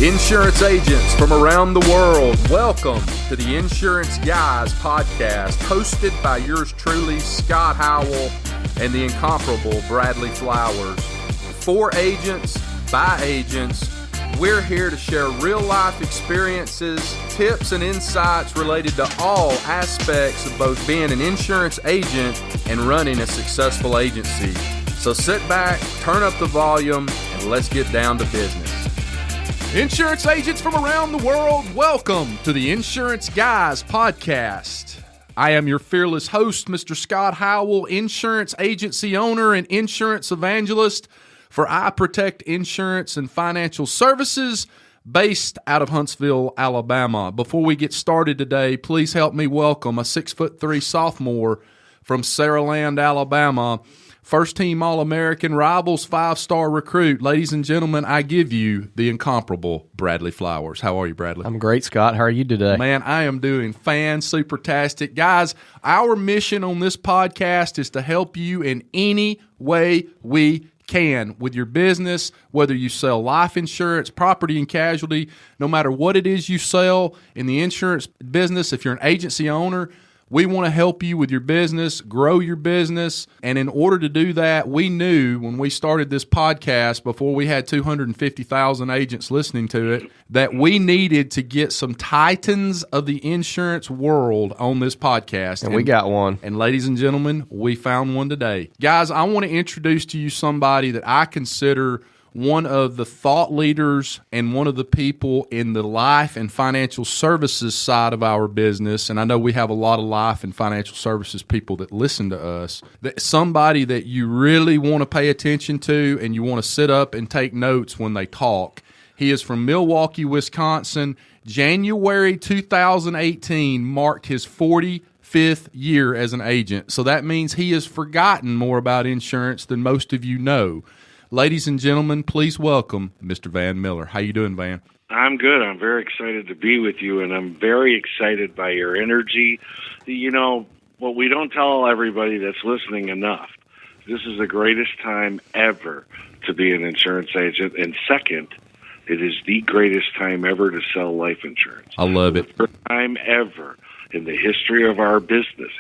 Insurance agents from around the world, welcome to the Insurance Guys podcast, hosted by yours truly, Scott Howell, and the incomparable Bradley Flowers. For agents, by agents, we're here to share real-life experiences, tips, and insights related to all aspects of both being an insurance agent and running a successful agency. So sit back, turn up the volume, and let's get down to business. Insurance agents from around the world, welcome to the Insurance Guys podcast. I am your fearless host, Mr. Scott Howell, insurance agency owner and insurance evangelist for I Protect Insurance and Financial Services, based out of Huntsville, Alabama. Before we get started today, please help me welcome a 6'3" sophomore from Saraland, Alabama, first-team All-American, Rivals 5-star recruit. Ladies and gentlemen, I give you the incomparable Bradley Flowers. How are you, Bradley? I'm great, Scott. How are you today? Man, I am doing fan-supertastic. Guys, our mission on this podcast is to help you in any way we can with your business, whether you sell life insurance, property and casualty, no matter what it is you sell in the insurance business. If you're an agency owner, we want to help you with your business, grow your business. And in order to do that, we knew when we started this podcast, before we had 250,000 agents listening to it, that we needed to get some titans of the insurance world on this podcast. And we got one. And ladies and gentlemen, we found one today. Guys, I want to introduce to you somebody that I consider one of the thought leaders and one of the people in the life and financial services side of our business. And I know we have a lot of life and financial services people that listen to us. That somebody that you really want to pay attention to and you want to sit up and take notes when they talk. He is from Milwaukee, Wisconsin. January 2018 marked his 45th year as an agent. So that means he has forgotten more about insurance than most of you know. Ladies and gentlemen, please welcome Mr. Van Mueller. How you doing, Van? I'm good. I'm very excited to be with you, and I'm very excited by your energy. You know, what we don't tell everybody that's listening enough, this is the greatest time ever to be an insurance agent. And second, it is the greatest time ever to sell life insurance. I love it. The first time ever in the history of our business,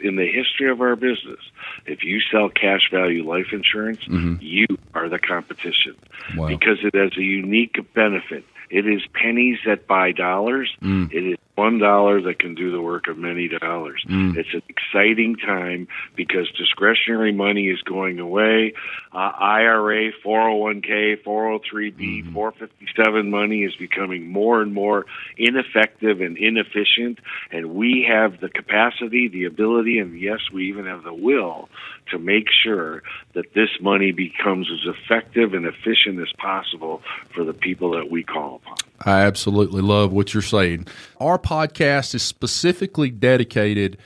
if you sell cash value life insurance, you are the competition. Wow. Because it has a unique benefit. It is pennies that buy dollars. It is $1 that can do the work of many dollars. It's an exciting time because discretionary money is going away. IRA, 401k, 403b, 457 money is becoming more and more ineffective and inefficient. And we have the capacity, the ability, and yes, we even have the will to make sure that this money becomes as effective and efficient as possible for the people that we call upon. I absolutely love what you're saying. Our podcast is specifically dedicated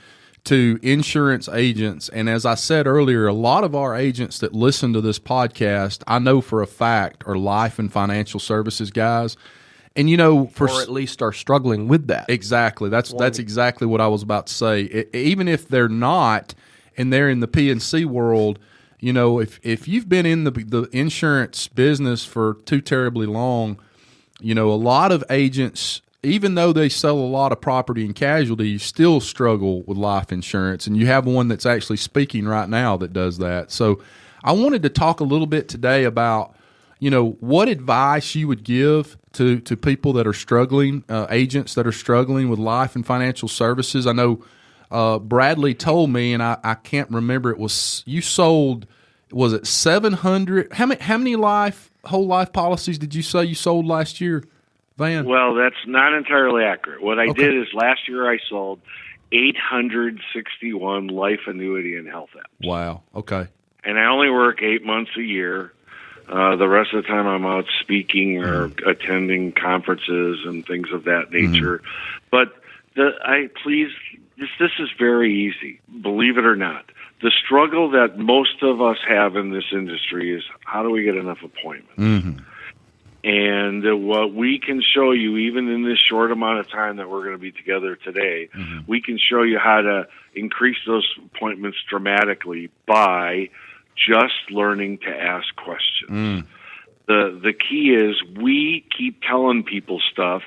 to insurance agents. And as I said earlier, a lot of our agents that listen to this podcast, I know for a fact, are life and financial services guys. And, you know, or at least are struggling with that. Exactly. That's exactly what I was about to say. Even if they're not, and they're in the P&C world, you know, if you've been in the insurance business for too terribly long, you know, a lot of agents, even though they sell a lot of property and casualty, still struggle with life insurance. And you have one that's actually speaking right now that does that. So I wanted to talk a little bit today about, you know, what advice you would give to people that are struggling, agents that are struggling with life and financial services. I know Bradley told me, and I can't remember, it was you sold, was it 700? How many whole life policies did you say you sold last year, Van? Well, that's not entirely accurate. What I did is last year I sold 861 life annuity and health apps. Wow. Okay. And I only work 8 months a year. The rest of the time I'm out speaking or attending conferences and things of that nature. But this is very easy, believe it or not. The struggle that most of us have in this industry is how do we get enough appointments? And what we can show you, even in this short amount of time that we're going to be together today, we can show you how to increase those appointments dramatically by just learning to ask questions. The key is we keep telling people stuff,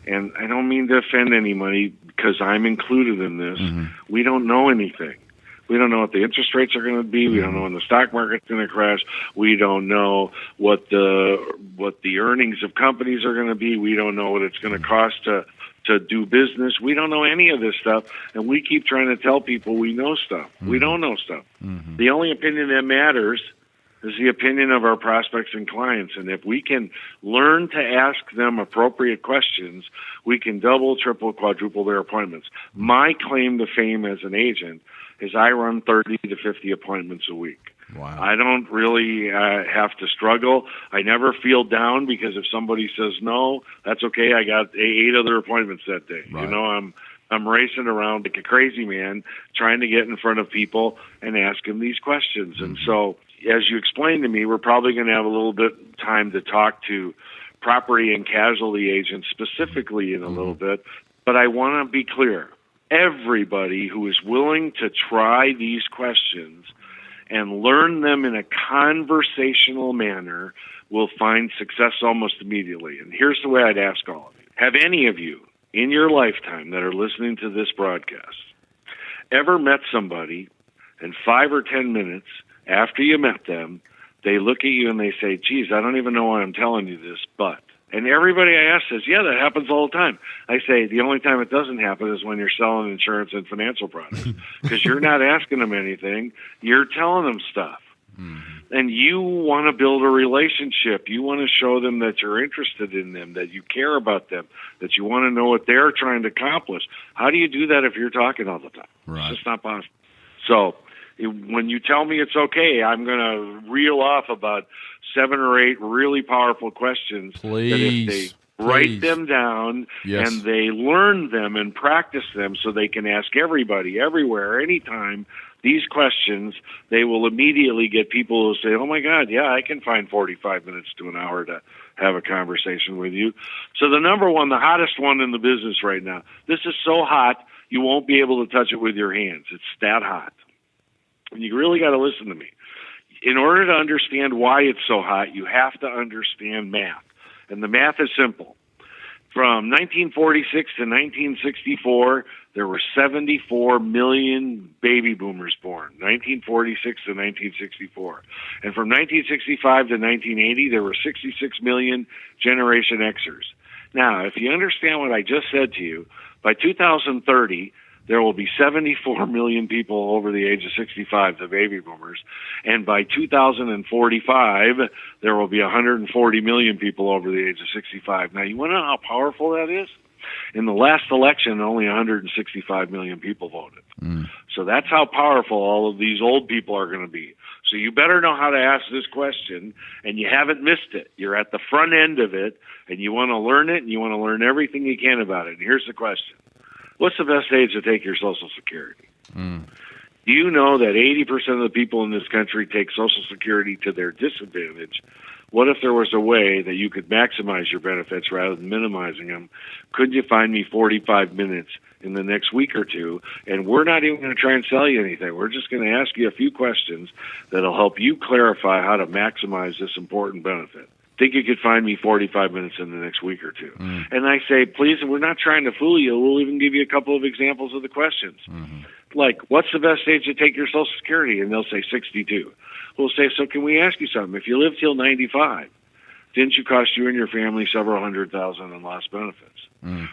and I don't mean to offend anybody because I'm included in this. We don't know anything. We don't know what the interest rates are going to be. We don't know when the stock market's going to crash. We don't know what the earnings of companies are going to be. We don't know what it's going to cost to do business. We don't know any of this stuff, and we keep trying to tell people we know stuff. We don't know stuff. The only opinion that matters is the opinion of our prospects and clients, and if we can learn to ask them appropriate questions, we can double, triple, quadruple their appointments. My claim to fame as an agent is I run 30 to 50 appointments a week. Wow. I don't really have to struggle. I never feel down because if somebody says no, that's okay. I got 8 other appointments that day. Right. You know, I'm racing around like a crazy man trying to get in front of people and ask them these questions. And so, as you explained to me, we're probably going to have a little bit of time to talk to property and casualty agents specifically in a little bit. But I want to be clear. Everybody who is willing to try these questions and learn them in a conversational manner will find success almost immediately. And here's the way I'd ask all of you. Have any of you in your lifetime that are listening to this broadcast ever met somebody and 5 or 10 minutes after you met them, they look at you and they say, geez, I don't even know why I'm telling you this, but... And everybody I ask says, yeah, that happens all the time. I say the only time it doesn't happen is when you're selling insurance and financial products because you're not asking them anything. You're telling them stuff. And you want to build a relationship. You want to show them that you're interested in them, that you care about them, that you want to know what they're trying to accomplish. How do you do that if you're talking all the time? Right. It's just not possible. So when you tell me it's okay, I'm going to reel off about 7 or 8 really powerful questions. Please. That if they write them down and they learn them and practice them so they can ask everybody, everywhere, anytime, these questions, they will immediately get people who say, oh, my God, yeah, I can find 45 minutes to an hour to have a conversation with you. So the number one, the hottest one in the business right now, this is so hot you won't be able to touch it with your hands. It's that hot. And you really got to listen to me. In order to understand why it's so hot, you have to understand math. And the math is simple. From 1946 to 1964, there were 74 million baby boomers born, 1946 to 1964. And from 1965 to 1980, there were 66 million Generation Xers. Now, if you understand what I just said to you, by 2030, there will be 74 million people over the age of 65, the baby boomers. And by 2045, there will be 140 million people over the age of 65. Now, you want to know how powerful that is? In the last election, only 165 million people voted. So that's how powerful all of these old people are going to be. So you better know how to ask this question, and you haven't missed it. You're at the front end of it, and you want to learn it, and you want to learn everything you can about it. And here's the question. What's the best age to take your Social Security? Do you know that 80% of the people in this country take Social Security to their disadvantage? What if there was a way that you could maximize your benefits rather than minimizing them? Could you find me 45 minutes in the next week or two? And we're not even going to try and sell you anything. We're just going to ask you a few questions that'll help you clarify how to maximize this important benefit. Think you could find me 45 minutes in the next week or two. And I say, please, we're not trying to fool you. We'll even give you a couple of examples of the questions. Like, what's the best age to take your Social Security? And they'll say 62. We'll say, so can we ask you something? If you live till 95, didn't you cost you and your family several $100,000 in lost benefits?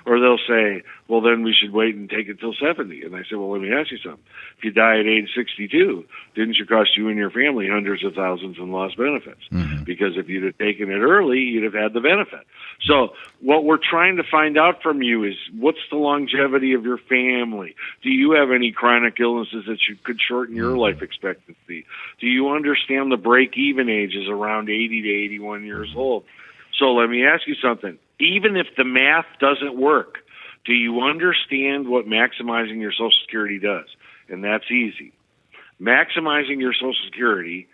Or they'll say, well, then we should wait and take it till 70. And I say, well, let me ask you something. If you die at age 62, didn't you cost you and your family hundreds of thousands in lost benefits? Because if you'd have taken it early, you'd have had the benefit. So what we're trying to find out from you is what's the longevity of your family? Do you have any chronic illnesses that could shorten your life expectancy? Do you understand the break-even age is around 80 to 81 years old? So let me ask you something. Even if the math doesn't work, do you understand what maximizing your Social Security does? And that's easy. Maximizing your Social Security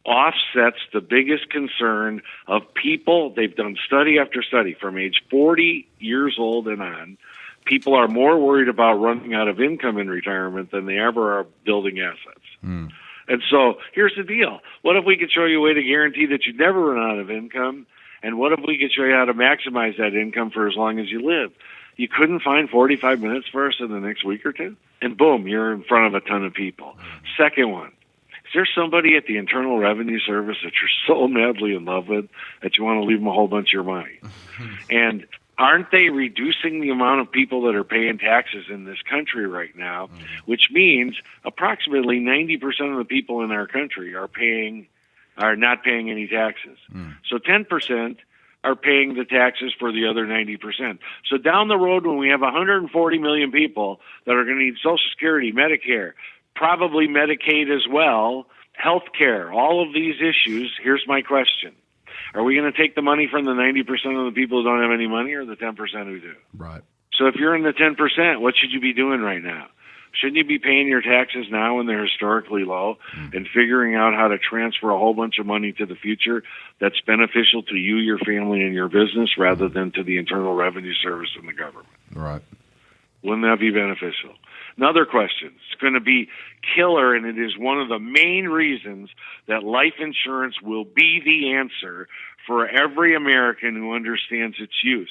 offsets the biggest concern of people. They've done study after study from age 40 years old and on. People are more worried about running out of income in retirement than they ever are building assets. And so here's the deal. What if we could show you a way to guarantee that you'd never run out of income? And what if we could show you how to maximize that income for as long as you live? You couldn't find 45 minutes for us in the next week or two? And boom, you're in front of a ton of people. Second one, is there somebody at the Internal Revenue Service that you're so madly in love with that you want to leave them a whole bunch of your money? And aren't they reducing the amount of people that are paying taxes in this country right now, which means approximately 90% of the people in our country are not paying any taxes. So 10% are paying the taxes for the other 90%. So down the road, when we have 140 million people that are going to need Social Security, Medicare, probably Medicaid as well, health care, all of these issues, here's my question. Are we going to take the money from the 90% of the people who don't have any money or the 10% who do? Right. So if you're in the 10%, what should you be doing right now? Shouldn't you be paying your taxes now when they're historically low and figuring out how to transfer a whole bunch of money to the future that's beneficial to you, your family, and your business rather than to the Internal Revenue Service and the government? Right. Wouldn't that be beneficial? Another question. It's going to be killer, and it is one of the main reasons that life insurance will be the answer for every American who understands its use.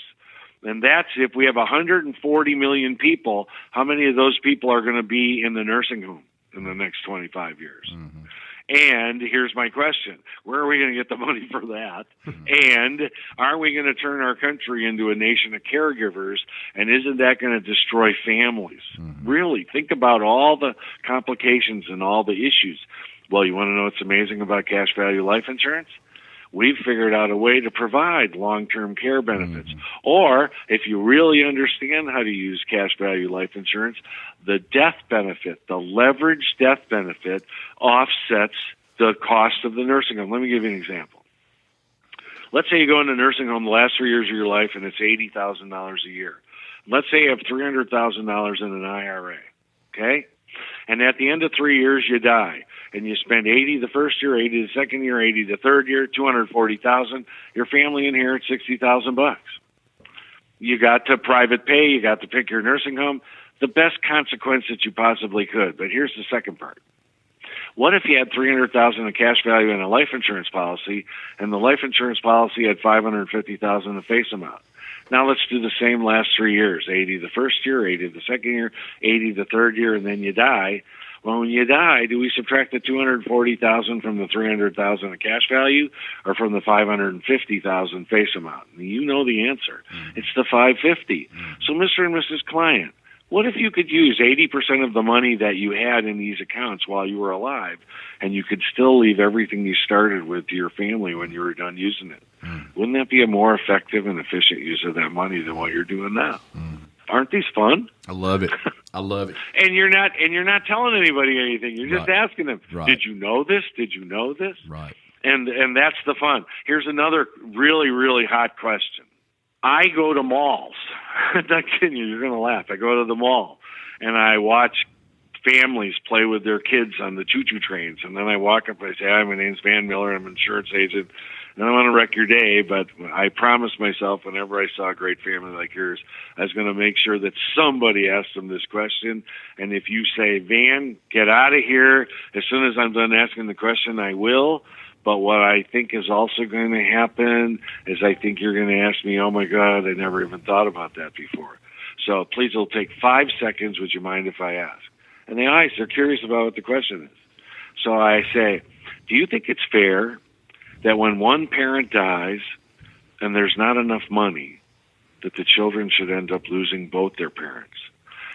And that's if we have 140 million people, how many of those people are going to be in the nursing home in the next 25 years? And here's my question. Where are we going to get the money for that? And aren't we going to turn our country into a nation of caregivers? And isn't that going to destroy families? Really, think about all the complications and all the issues. Well, you want to know what's amazing about cash value life insurance? We've figured out a way to provide long-term care benefits. Or, if you really understand how to use cash value life insurance, the death benefit, the leveraged death benefit, offsets the cost of the nursing home. Let me give you an example. Let's say you go into a nursing home the last 3 years of your life and it's $80,000 a year. Let's say you have $300,000 in an IRA, okay? And at the end of 3 years, you die. And you spend 80 the first year, 80 the second year, 80 the third year, 240,000. Your family inherits $60,000. You got to private pay. You got to pick your nursing home. The best consequence that you possibly could. But here's the second part. What if you had $300,000 in cash value in a life insurance policy, and the life insurance policy had $550,000 in the face amount? Now let's do the same last 3 years. 80 the first year, 80 the second year, 80 the third year, and then you die. Well, when you die, do we subtract the $240,000 from the $300,000 of cash value, or from the $550,000 face amount? You know the answer. It's the $550. So, Mr. and Mrs. Client, what if you could use 80% of the money that you had in these accounts while you were alive, and you could still leave everything you started with to your family when you were done using it? Wouldn't that be a more effective and efficient use of that money than what you're doing now? Aren't these fun? I love it. I love it. And you're not telling anybody anything. You're just asking them, Did you know this? Did you know this? Right. And that's the fun. Here's another really, really hot question. I go to malls. I'm not kidding you. You're going to laugh. I go to the mall, and I watch families play with their kids on the choo-choo trains. And then I walk up and I say, hi, my name's Van Mueller. I'm an insurance agent. And I don't want to wreck your day, but I promised myself whenever I saw a great family like yours, I was going to make sure that somebody asked them this question. And if you say, Van, get out of here, as soon as I'm done asking the question, I will. But what I think is also going to happen is I think you're going to ask me, oh, my God, I never even thought about that before. So please, it'll take 5 seconds. Would you mind if I ask? And the eyes, they're curious about what the question is. So I say, do you think it's fair that when one parent dies and there's not enough money, that the children should end up losing both their parents?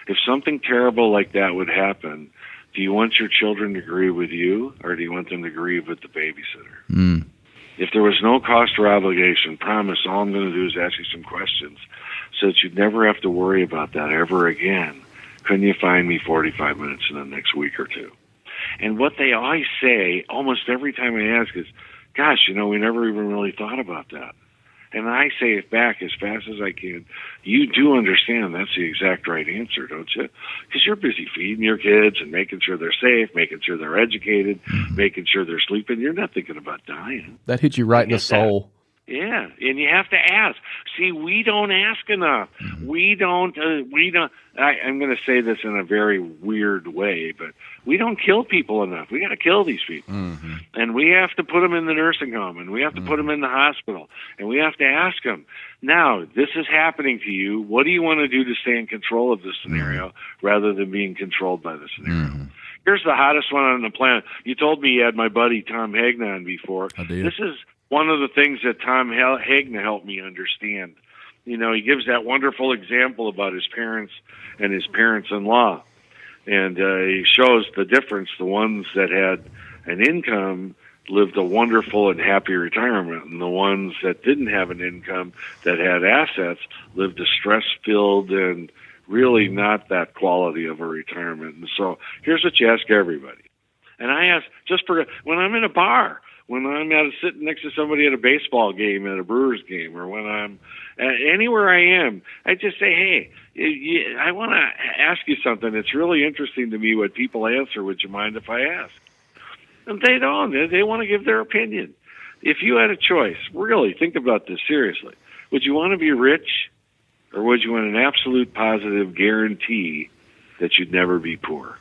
If something terrible like that would happen, do you want your children to grieve with you, or do you want them to grieve with the babysitter? If there was no cost or obligation, promise, all I'm going to do is ask you some questions so that you'd never have to worry about that ever again. Couldn't you find me 45 minutes in the next week or two? And what they always say, almost every time I ask, is, gosh, we never even really thought about that. And I say it back as fast as I can. You do understand that's the exact right answer, don't you? Because you're busy feeding your kids and making sure they're safe, making sure they're educated, making sure they're sleeping. You're not thinking about dying. That hits you right in the soul. Yeah, and you have to ask. See, we don't ask enough. We don't. I'm going to say this in a very weird way, but we don't kill people enough. We got to kill these people, and we have to put them in the nursing home, and we have to put them in the hospital, and we have to ask them. Now, this is happening to you. What do you want to do to stay in control of this scenario rather than being controlled by the scenario? Here's the hottest one on the planet. You told me you had my buddy Tom Hagna on before. I did. This is one of the things that Tom Hagna helped me understand. You know, he gives that wonderful example about his parents and his parents-in-law. And he shows the difference. The ones that had an income lived a wonderful and happy retirement, and the ones that didn't have an income that had assets lived a stress-filled and really not that quality of a retirement. And so here's what you ask everybody. And I ask, just for when I'm in a bar, when I'm sitting next to somebody at a baseball game, at a Brewers game, or when I'm anywhere I am, I just say, hey, I want to ask you something. It's really interesting to me what people answer. Would you mind if I ask? And they don't. They want to give their opinion. If you had a choice, really think about this seriously. Would you want to be rich, or would you want an absolute positive guarantee that you'd never be poor?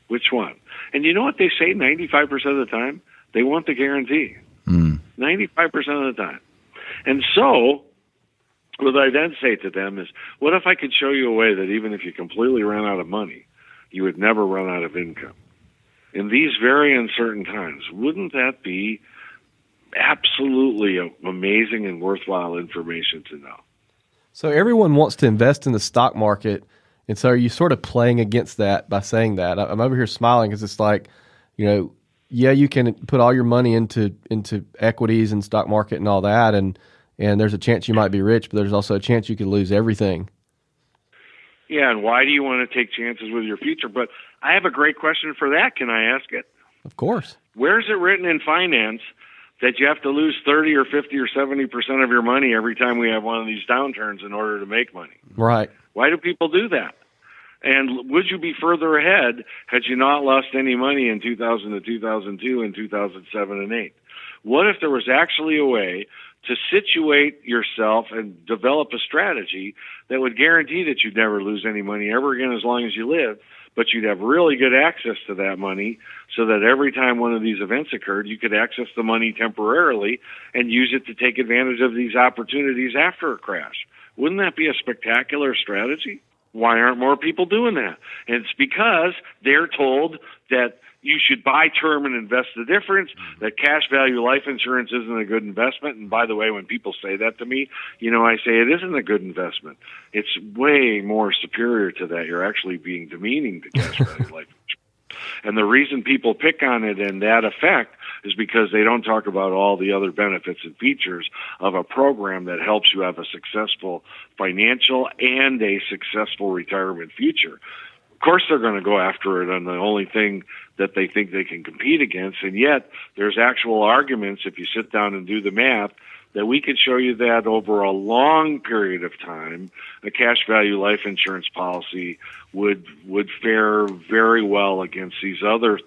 Which one? And you know what they say 95% of the time? They want the guarantee. 95% of the time. And so what I then say to them is, what if I could show you a way that even if you completely ran out of money, you would never run out of income? In these very uncertain times, wouldn't that be absolutely amazing and worthwhile information to know? So everyone wants to invest in the stock market, and so are you sort of playing against that by saying that? I'm over here smiling because it's like, you know, yeah, you can put all your money into equities and stock market and all that, and there's a chance you might be rich, but there's also a chance you could lose everything. Yeah, and why do you want to take chances with your future? But I have a great question for that. Can I ask it? Of course. Where's it written in finance that you have to lose 30 or 50 or 70% of your money every time we have one of these downturns in order to make money? Right. Why do people do that? And would you be further ahead had you not lost any money in 2000 to 2002 and 2007 and 8? What if there was actually a way to situate yourself and develop a strategy that would guarantee that you'd never lose any money ever again as long as you live, but you'd have really good access to that money so that every time one of these events occurred, you could access the money temporarily and use it to take advantage of these opportunities after a crash? Wouldn't that be a spectacular strategy? Why aren't more people doing that? And it's because they're told that you should buy term and invest the difference, that cash value life insurance isn't a good investment. And by the way, when people say that to me, you know, I say it isn't a good investment. It's way more superior to that. You're actually being demeaning to cash value life insurance. And the reason people pick on it and that effect is because they don't talk about all the other benefits and features of a program that helps you have a successful financial and a successful retirement future. Of course, they're going to go after it on the only thing that they think they can compete against. And yet there's actual arguments, if you sit down and do the math, that we could show you that over a long period of time, a cash value life insurance policy would fare very well against these other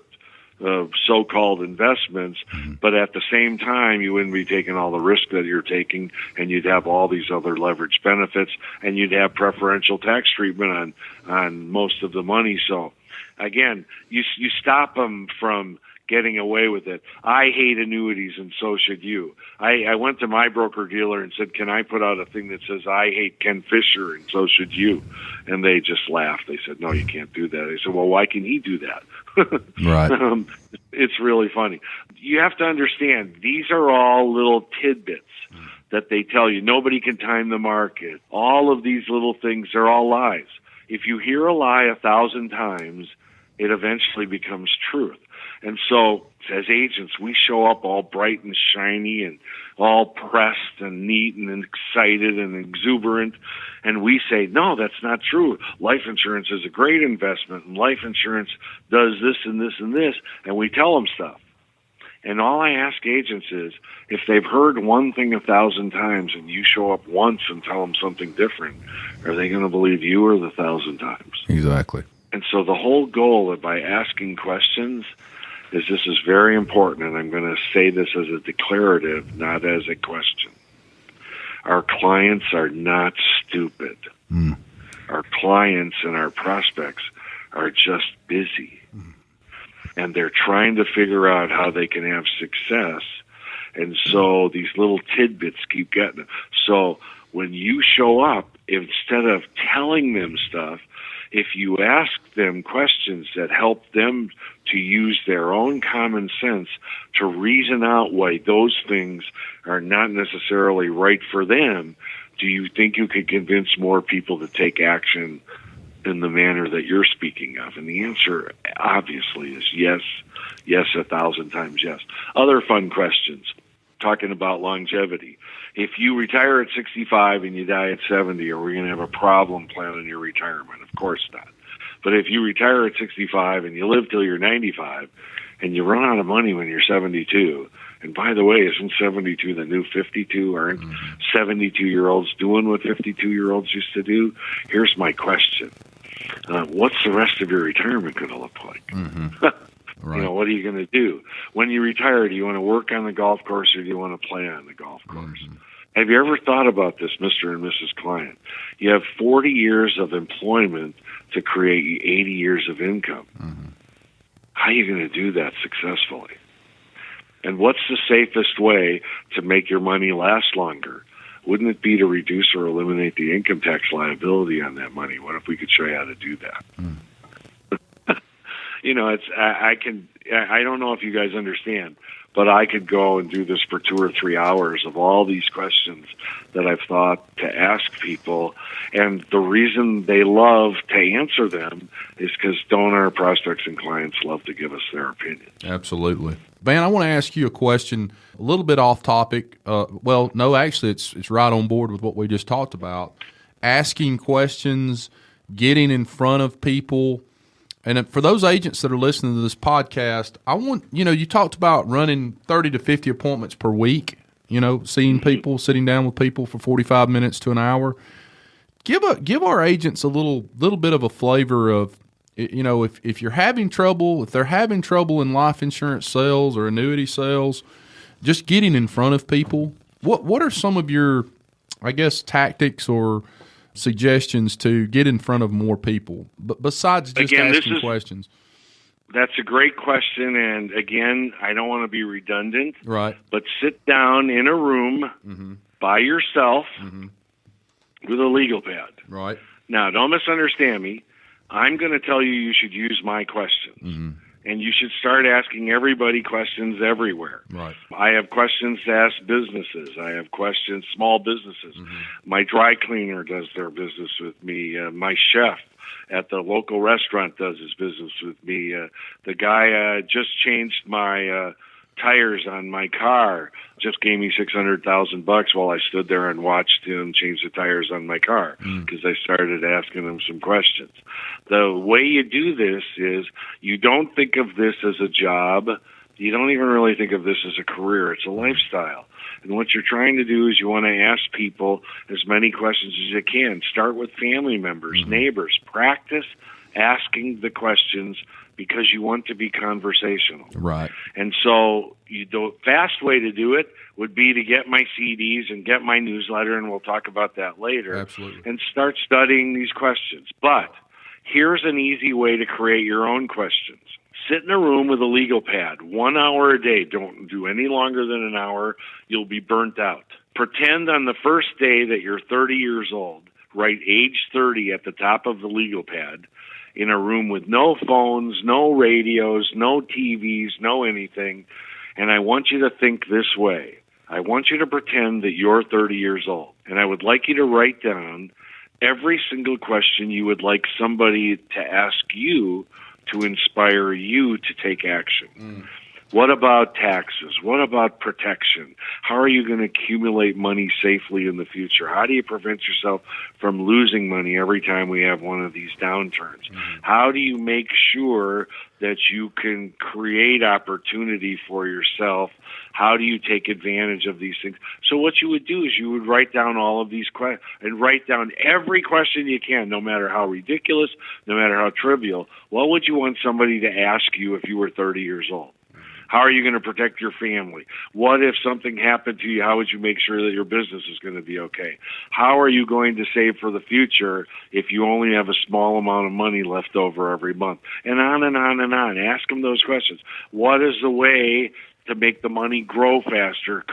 so-called investments, but at the same time, you wouldn't be taking all the risk that you're taking, and you'd have all these other leveraged benefits, and you'd have preferential tax treatment on most of the money. So, again, you stop them from getting away with it. I hate annuities, and so should you. I went to my broker-dealer and said, can I put out a thing that says, I hate Ken Fisher, and so should you? And they just laughed. They said, no, you can't do that. I said, well, why can he do that? Right. It's really funny. You have to understand, these are all little tidbits that they tell you. Nobody can time the market. All of these little things, they're all lies. If you hear a lie 1,000 times, it eventually becomes truth. And so, as agents, we show up all bright and shiny and all pressed and neat and excited and exuberant, and we say, no, that's not true. Life insurance is a great investment, and life insurance does this and this and this, and we tell them stuff. And all I ask agents is, if they've heard one thing 1,000 times and you show up once and tell them something different, are they going to believe you or the 1,000 times? Exactly. And so the whole goal of by asking questions is this is very important, and I'm going to say this as a declarative, not as a question. Our clients are not stupid. Our clients and our prospects are just busy. And they're trying to figure out how they can have success. And so these little tidbits keep getting them. So when you show up, instead of telling them stuff, if you ask them questions that help them to use their own common sense to reason out why those things are not necessarily right for them, do you think you could convince more people to take action in the manner that you're speaking of? And the answer, obviously, is yes, 1,000 times yes. Other fun questions, talking about longevity. If you retire at 65 and you die at 70, are we going to have a problem planning your retirement? Of course not. But if you retire at 65 and you live till you're 95 and you run out of money when you're 72, and by the way, isn't 72 the new 52? Aren't 72-year-olds doing what 52-year-olds used to do? Here's my question. What's the rest of your retirement going to look like? Right. You know, what are you going to do? When you retire, do you want to work on the golf course or do you want to play on the golf course? Have you ever thought about this, Mr. and Mrs. Client? You have 40 years of employment to create 80 years of income. How are you going to do that successfully? And what's the safest way to make your money last longer? Wouldn't it be to reduce or eliminate the income tax liability on that money? What if we could show you how to do that? You know, I don't know if you guys understand, but I could go and do this for 2 or 3 hours of all these questions that I've thought to ask people. And the reason they love to answer them is because don't our prospects and clients love to give us their opinion? Absolutely. Van, I want to ask you a question, a little bit off topic. Well, no, actually, it's right on board with what we just talked about. Asking questions, getting in front of people. And for those agents that are listening to this podcast, I want, you talked about running 30 to 50 appointments per week, seeing people, sitting down with people for 45 minutes to an hour. Give our agents a little bit of a flavor of, if you're having trouble, if they're having trouble in life insurance sales or annuity sales, just getting in front of people. What are some of your, I guess, tactics or suggestions to get in front of more people, but besides just asking questions? That's a great question, and again, I don't want to be redundant, right? But sit down in a room by yourself with a legal pad. Right. Now, don't misunderstand me. I'm going to tell you should use my questions. And you should start asking everybody questions everywhere. Right. I have questions to ask businesses. I have questions, small businesses. My dry cleaner does their business with me. My chef at the local restaurant does his business with me. The guy just changed my tires on my car, just gave me $600,000 while I stood there and watched him change the tires on my car because I started asking him some questions. The way you do this is you don't think of this as a job. You don't even really think of this as a career. It's a lifestyle. And what you're trying to do is you want to ask people as many questions as you can. Start with family members, neighbors. Practice asking the questions because you want to be conversational. Right. And so the fast way to do it would be to get my CDs and get my newsletter, and we'll talk about that later. Absolutely. And start studying these questions. But here's an easy way to create your own questions. Sit in a room with a legal pad, 1 hour a day. Don't do any longer than an hour. You'll be burnt out. Pretend on the first day that you're 30 years old. Write age 30 at the top of the legal pad in a room with no phones, no radios, no TVs, no anything. And I want you to think this way. I want you to pretend that you're 30 years old. And I would like you to write down every single question you would like somebody to ask you to inspire you to take action. What about taxes? What about protection? How are you going to accumulate money safely in the future? How do you prevent yourself from losing money every time we have one of these downturns? How do you make sure that you can create opportunity for yourself? How do you take advantage of these things? So what you would do is you would write down all of these questions and write down every question you can, no matter how ridiculous, no matter how trivial. What would you want somebody to ask you if you were 30 years old? How are you going to protect your family? What if something happened to you? How would you make sure that your business is going to be okay? How are you going to save for the future if you only have a small amount of money left over every month? And on and on and on. Ask them those questions. What is the way to make the money grow faster?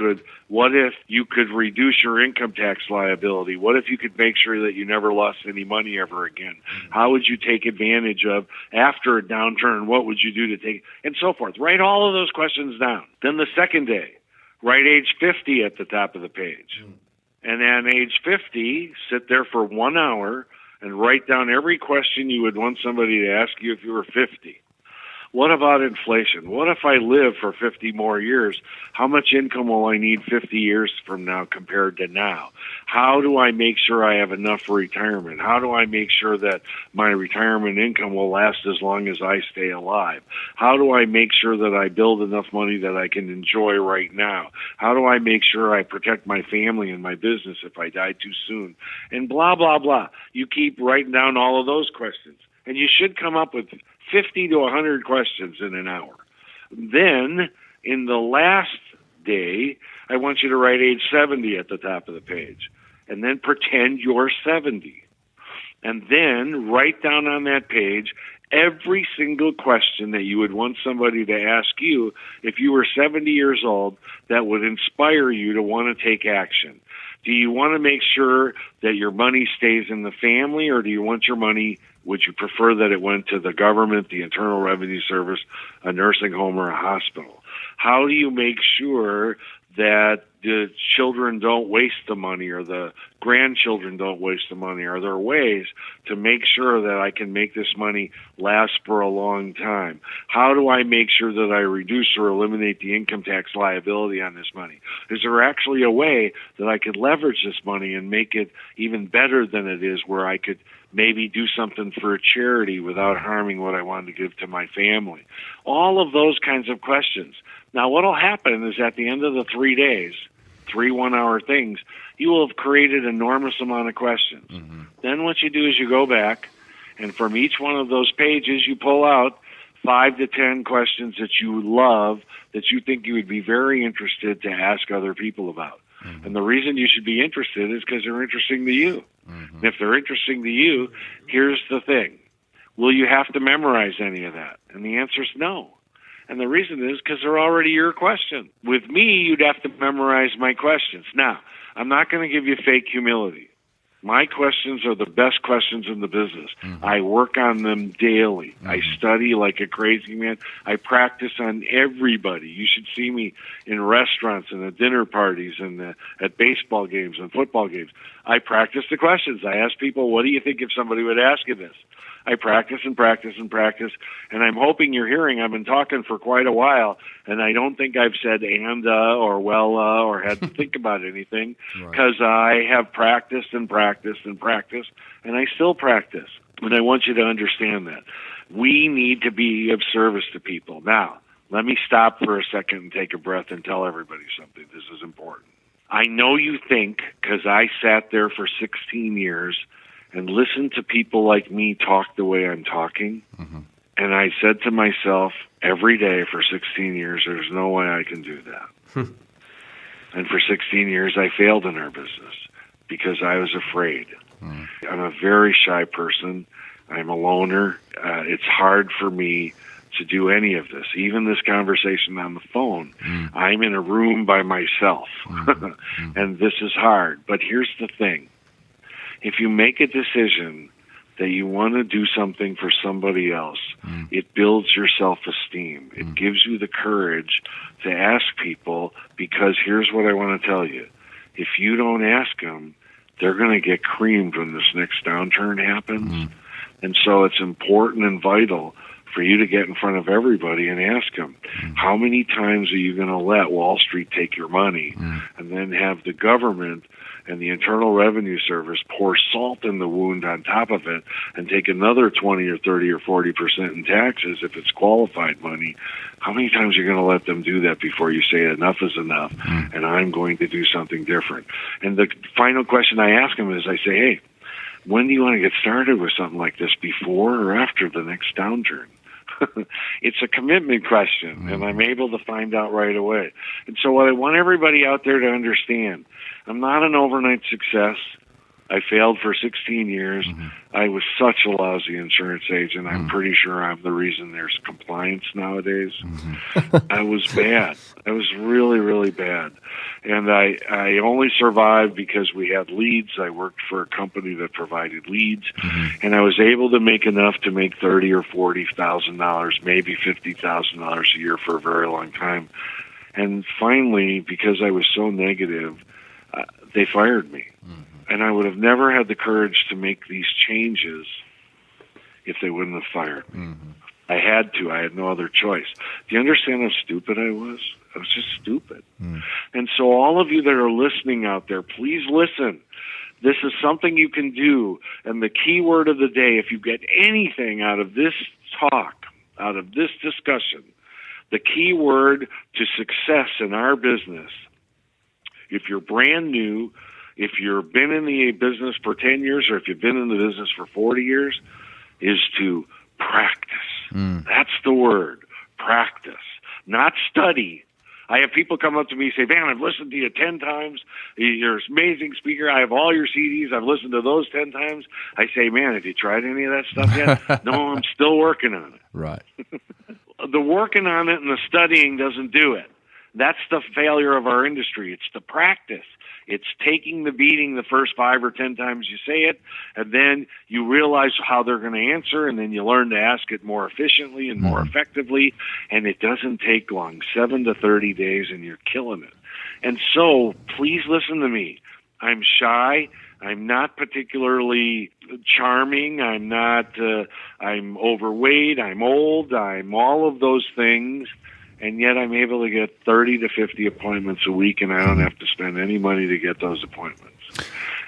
What if you could reduce your income tax liability? What if you could make sure that you never lost any money ever again? How would you take advantage of after a downturn? What would you do to take, and so forth? Write all of those questions down. Then the second day, write age 50 at the top of the page. And then age 50, sit there for 1 hour and write down every question you would want somebody to ask you if you were 50. What about inflation? What if I live for 50 more years? How much income will I need 50 years from now compared to now? How do I make sure I have enough for retirement? How do I make sure that my retirement income will last as long as I stay alive? How do I make sure that I build enough money that I can enjoy right now? How do I make sure I protect my family and my business if I die too soon? And blah, blah, blah. You keep writing down all of those questions. And you should come up with 50 to 100 questions in an hour. Then, in the last day, I want you to write age 70 at the top of the page. And then pretend you're 70. And then write down on that page every single question that you would want somebody to ask you if you were 70 years old that would inspire you to want to take action. Do you want to make sure that your money stays in the family, or do you want your money, would you prefer that it went to the government, the Internal Revenue Service, a nursing home, or a hospital? How do you make sure that the children don't waste the money, or the grandchildren don't waste the money? Are there ways to make sure that I can make this money last for a long time? How do I make sure that I reduce or eliminate the income tax liability on this money? Is there actually a way that I could leverage this money and make it even better than it is, where I could maybe do something for a charity without harming what I wanted to give to my family? All of those kinds of questions. Now, what will happen is at the end of the 3 days, 3 1-hour things, you will have created an enormous amount of questions. Mm-hmm. Then what you do is you go back, and from each one of those pages, you pull out 5 to 10 questions that you love, that you think you would be very interested to ask other people about. Mm-hmm. And the reason you should be interested is because they're interesting to you. Mm-hmm. And if they're interesting to you, here's the thing. Will you have to memorize any of that? And the answer is no. And the reason is because they're already your question. With me, you'd have to memorize my questions. Now, I'm not going to give you fake humility. My questions are the best questions in the business. Mm-hmm. I work on them daily. Mm-hmm. I study like a crazy man. I practice on everybody. You should see me in restaurants and at dinner parties and at baseball games and football games. I practice the questions. I ask people, what do you think if somebody would ask you this? I practice and practice and practice, and I'm hoping you're hearing. I've been talking for quite a while, and I don't think I've said and or well or had to think about anything, because I have practiced and practiced and practiced, and I still practice. And I want you to understand that. We need to be of service to people. Now, let me stop for a second and take a breath and tell everybody something. This is important. I know you think, because I sat there for 16 years and listen to people like me talk the way I'm talking. Mm-hmm. And I said to myself every day for 16 years, there's no way I can do that. And for 16 years, I failed in our business because I was afraid. Mm. I'm a very shy person. I'm a loner. It's hard for me to do any of this. Even this conversation on the phone, I'm in a room by myself. Mm-hmm. And this is hard. But here's the thing. If you make a decision that you want to do something for somebody else, it builds your self-esteem. It gives you the courage to ask people, because here's what I want to tell you. If you don't ask them, they're going to get creamed when this next downturn happens. And so it's important and vital for you to get in front of everybody and ask them, how many times are you going to let Wall Street take your money and then have the government and the Internal Revenue Service pour salt in the wound on top of it and take another 20 or 30 or 40% in taxes if it's qualified money? How many times are you going to let them do that before you say enough is enough and I'm going to do something different? And the final question I ask them is, I say, hey, when do you want to get started with something like this, before or after the next downturn? It's a commitment question, and I'm able to find out right away. And so what I want everybody out there to understand, I'm not an overnight success. I failed for 16 years. I was such a lousy insurance agent. I'm pretty sure I'm the reason there's compliance nowadays. I was bad. I was really, really bad. And I only survived because we had leads. I worked for a company that provided leads, and I was able to make enough to make $30,000 or $40,000, maybe $50,000 a year for a very long time. And finally, because I was so negative, they fired me. And I would have never had the courage to make these changes if they wouldn't have fired me. I had to. I had no other choice. Do you understand how stupid I was? I was just stupid. And so all of you that are listening out there, please listen. This is something you can do. And the key word of the day, if you get anything out of this talk, out of this discussion, the key word to success in our business, if you're brand new, if you've been in the business for 10 years or if you've been in the business for 40 years, is to practice. That's the word, practice, not study. I have people come up to me and say, "Man, I've listened to you 10 times. You're an amazing speaker. I have all your CDs. I've listened to those 10 times. I say, "Man, have you tried any of that stuff yet?" No, I'm still working on it. Right. The working on it and the studying doesn't do it. That's the failure of our industry. It's the practice. It's taking the beating the first 5 or 10 times you say it, and then you realize how they're going to answer, and then you learn to ask it more efficiently and more effectively, and it doesn't take long, 7 to 30 days, and you're killing it. And so please listen to me. I'm shy. I'm not particularly charming. I'm overweight. I'm old. I'm all of those things. And yet I'm able to get 30 to 50 appointments a week, and I don't have to spend any money to get those appointments.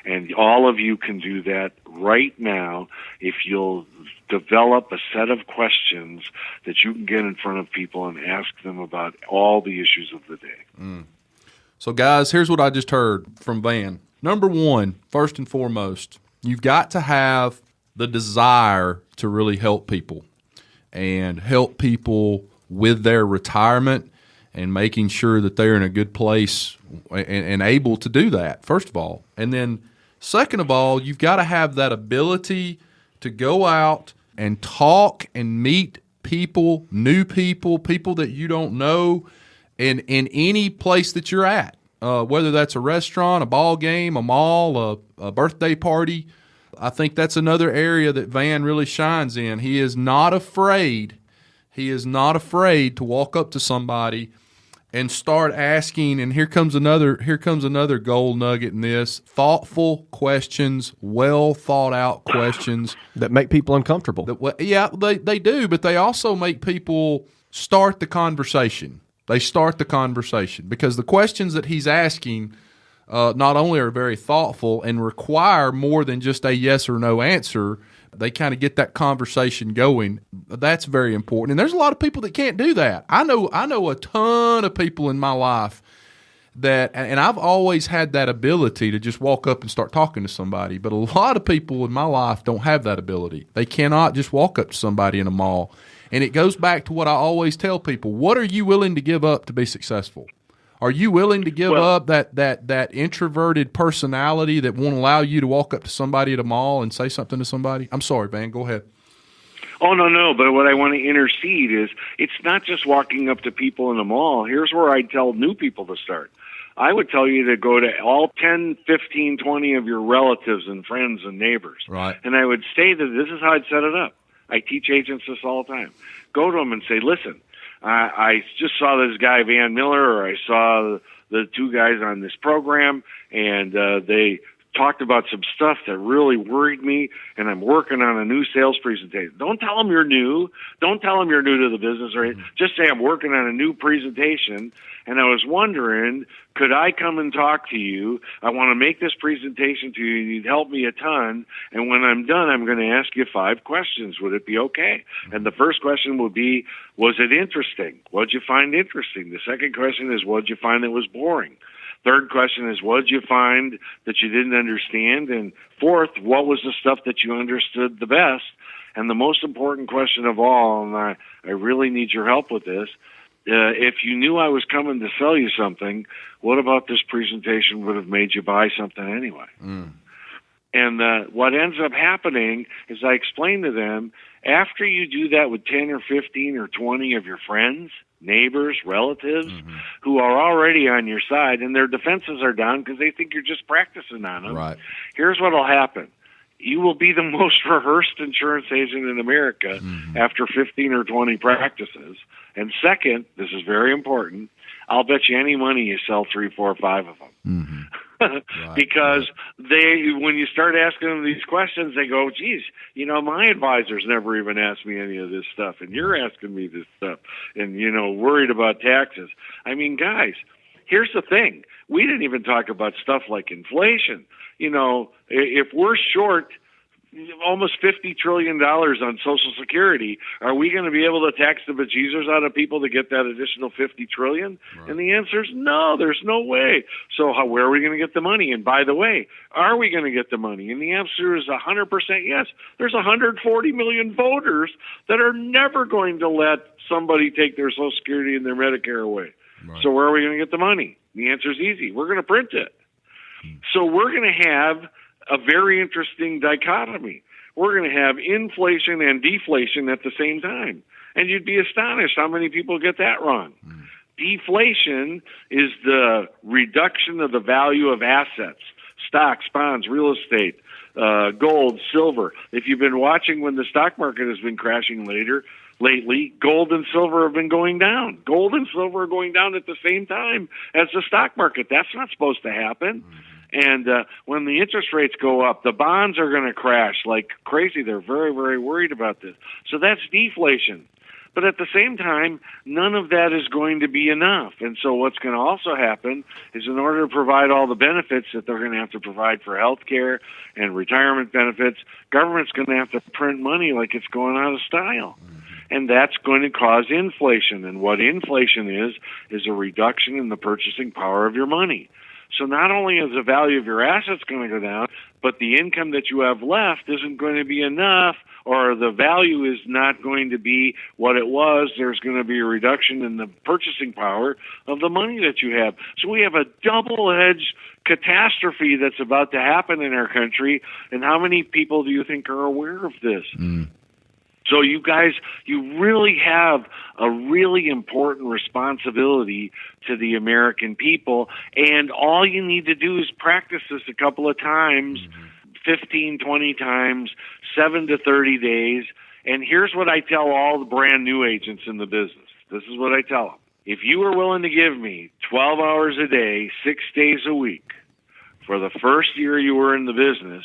And all of you can do that right now if you'll develop a set of questions that you can get in front of people and ask them about all the issues of the day. So, guys, here's what I just heard from Van. Number one, first and foremost, you've got to have the desire to really help people and help people with their retirement and making sure that they're in a good place and able to do that, first of all. And then second of all, you've got to have that ability to go out and talk and meet people, new people, people that you don't know in any place that you're at, whether that's a restaurant, a ball game, a mall, a birthday party. I think that's another area that Van really shines in. He is not afraid. He is not afraid to walk up to somebody and start asking, and here comes another gold nugget in this, thoughtful questions, well thought out questions. That make people uncomfortable. They do, but they also make people start the conversation. They start the conversation because the questions that he's asking not only are very thoughtful and require more than just a yes or no answer. They kind of get that conversation going. That's very important. And there's a lot of people that can't do that. I know a ton of people in my life that, and I've always had that ability to just walk up and start talking to somebody. But a lot of people in my life don't have that ability. They cannot just walk up to somebody in a mall. And it goes back to what I always tell people. What are you willing to give up to be successful? Are you willing to give up that introverted personality that won't allow you to walk up to somebody at a mall and say something to somebody? I'm sorry, Van. Go ahead. Oh, no. But what I want to intercede is it's not just walking up to people in a mall. Here's where I tell new people to start. I would tell you to go to all 10, 15, 20 of your relatives and friends and neighbors. Right. And I would say that this is how I'd set it up. I teach agents this all the time. Go to them and say, listen, I just saw this guy, Van Mueller, or I saw the two guys on this program, and they talked about some stuff that really worried me, and I'm working on a new sales presentation. Don't tell them you're new. Don't tell them you're new to the business. Or just say I'm working on a new presentation, and I was wondering, could I come and talk to you? I want to make this presentation to you. You'd help me a ton, and when I'm done, I'm going to ask you 5 questions. Would it be okay? And the first question would be, was it interesting? What did you find interesting? The second question is, what did you find that was boring? Third question is, what did you find that you didn't understand? And fourth, what was the stuff that you understood the best? And the most important question of all, and I really need your help with this, if you knew I was coming to sell you something, what about this presentation would have made you buy something anyway? And what ends up happening is I explain to them, after you do that with 10 or 15 or 20 of your friends, neighbors, relatives, who are already on your side, and their defenses are down because they think you're just practicing on them, Right. Here's what will happen. You will be the most rehearsed insurance agent in America after 15 or 20 practices. And second, this is very important, I'll bet you any money you sell 3, 4, 5 of them. Because when you start asking them these questions, they go, geez, my advisors never even asked me any of this stuff, and you're asking me this stuff, and, worried about taxes. I mean, guys, here's the thing. We didn't even talk about stuff like inflation. If we're short almost $50 trillion on Social Security, are we going to be able to tax the bejesus out of people to get that additional $50 trillion? Right. And the answer is no, there's no way. So where are we going to get the money? And by the way, are we going to get the money? And the answer is 100% yes. There's 140 million voters that are never going to let somebody take their Social Security and their Medicare away. Right. So where are we going to get the money? The answer is easy. We're going to print it. So we're going to have a very interesting dichotomy. We're going to have inflation and deflation at the same time. And you'd be astonished how many people get that wrong. Deflation is the reduction of the value of assets, stocks, bonds, real estate, gold, silver. If you've been watching when the stock market has been crashing lately, gold and silver have been going down. Gold and silver are going down at the same time as the stock market. That's not supposed to happen. And when the interest rates go up, the bonds are going to crash like crazy. They're very, very worried about this. So that's deflation. But at the same time, none of that is going to be enough. And so what's going to also happen is in order to provide all the benefits that they're going to have to provide for health care and retirement benefits, government's going to have to print money like it's going out of style. And that's going to cause inflation. And what inflation is a reduction in the purchasing power of your money. So not only is the value of your assets going to go down, but the income that you have left isn't going to be enough, or the value is not going to be what it was. There's going to be a reduction in the purchasing power of the money that you have. So we have a double-edged catastrophe that's about to happen in our country. And how many people do you think are aware of this? So you guys, you really have a really important responsibility to the American people, and all you need to do is practice this a couple of times, 15, 20 times, 7 to 30 days, and here's what I tell all the brand new agents in the business. This is what I tell them. If you were willing to give me 12 hours a day, 6 days a week, for the first year you were in the business,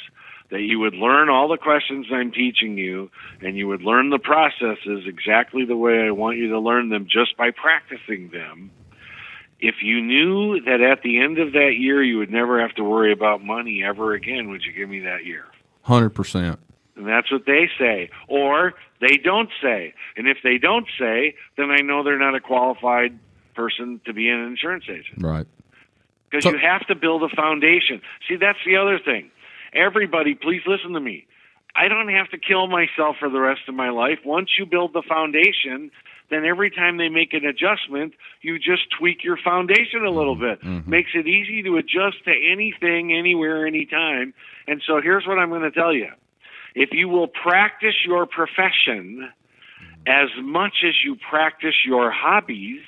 that you would learn all the questions I'm teaching you, and you would learn the processes exactly the way I want you to learn them just by practicing them. If you knew that at the end of that year you would never have to worry about money ever again, would you give me that year? 100%. And that's what they say. Or they don't say. And if they don't say, then I know they're not a qualified person to be an insurance agent. Right. Because you have to build a foundation. See, that's the other thing. Everybody, please listen to me. I don't have to kill myself for the rest of my life. Once you build the foundation, then every time they make an adjustment, you just tweak your foundation a little bit. Makes it easy to adjust to anything, anywhere, anytime. And so here's what I'm going to tell you. If you will practice your profession as much as you practice your hobbies,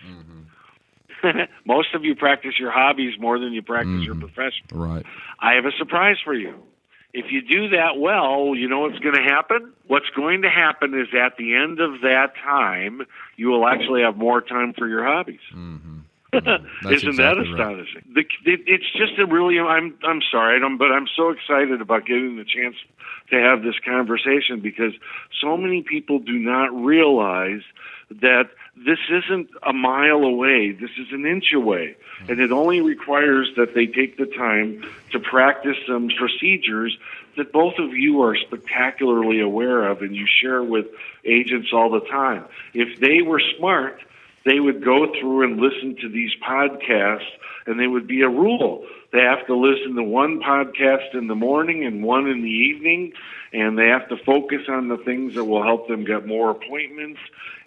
most of you practice your hobbies more than you practice your profession. Right. I have a surprise for you. If you do that well, you know what's going to happen? What's going to happen is at the end of that time, you will actually have more time for your hobbies. Isn't that astonishing? Right. It's just a really, I'm sorry, but I'm so excited about getting the chance to have this conversation because so many people do not realize that this isn't a mile away. This is an inch away. And it only requires that they take the time to practice some procedures that both of you are spectacularly aware of and you share with agents all the time. If they were smart, they would go through and listen to these podcasts, and they would be a rule. They have to listen to one podcast in the morning and one in the evening, and they have to focus on the things that will help them get more appointments.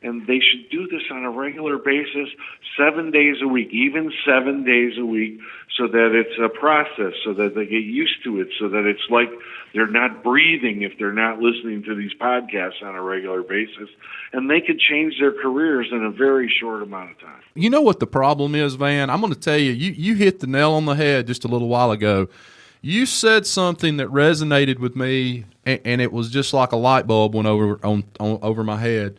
And they should do this on a regular basis, 7 days a week, even 7 days a week, so that it's a process, so that they get used to it, so that it's like they're not breathing if they're not listening to these podcasts on a regular basis. And they could change their careers in a very short amount of time. You know what the problem is, Van? I'm going to tell you, you hit the nail on the head just a little while ago. You said something that resonated with me, and it was just like a light bulb went over my head.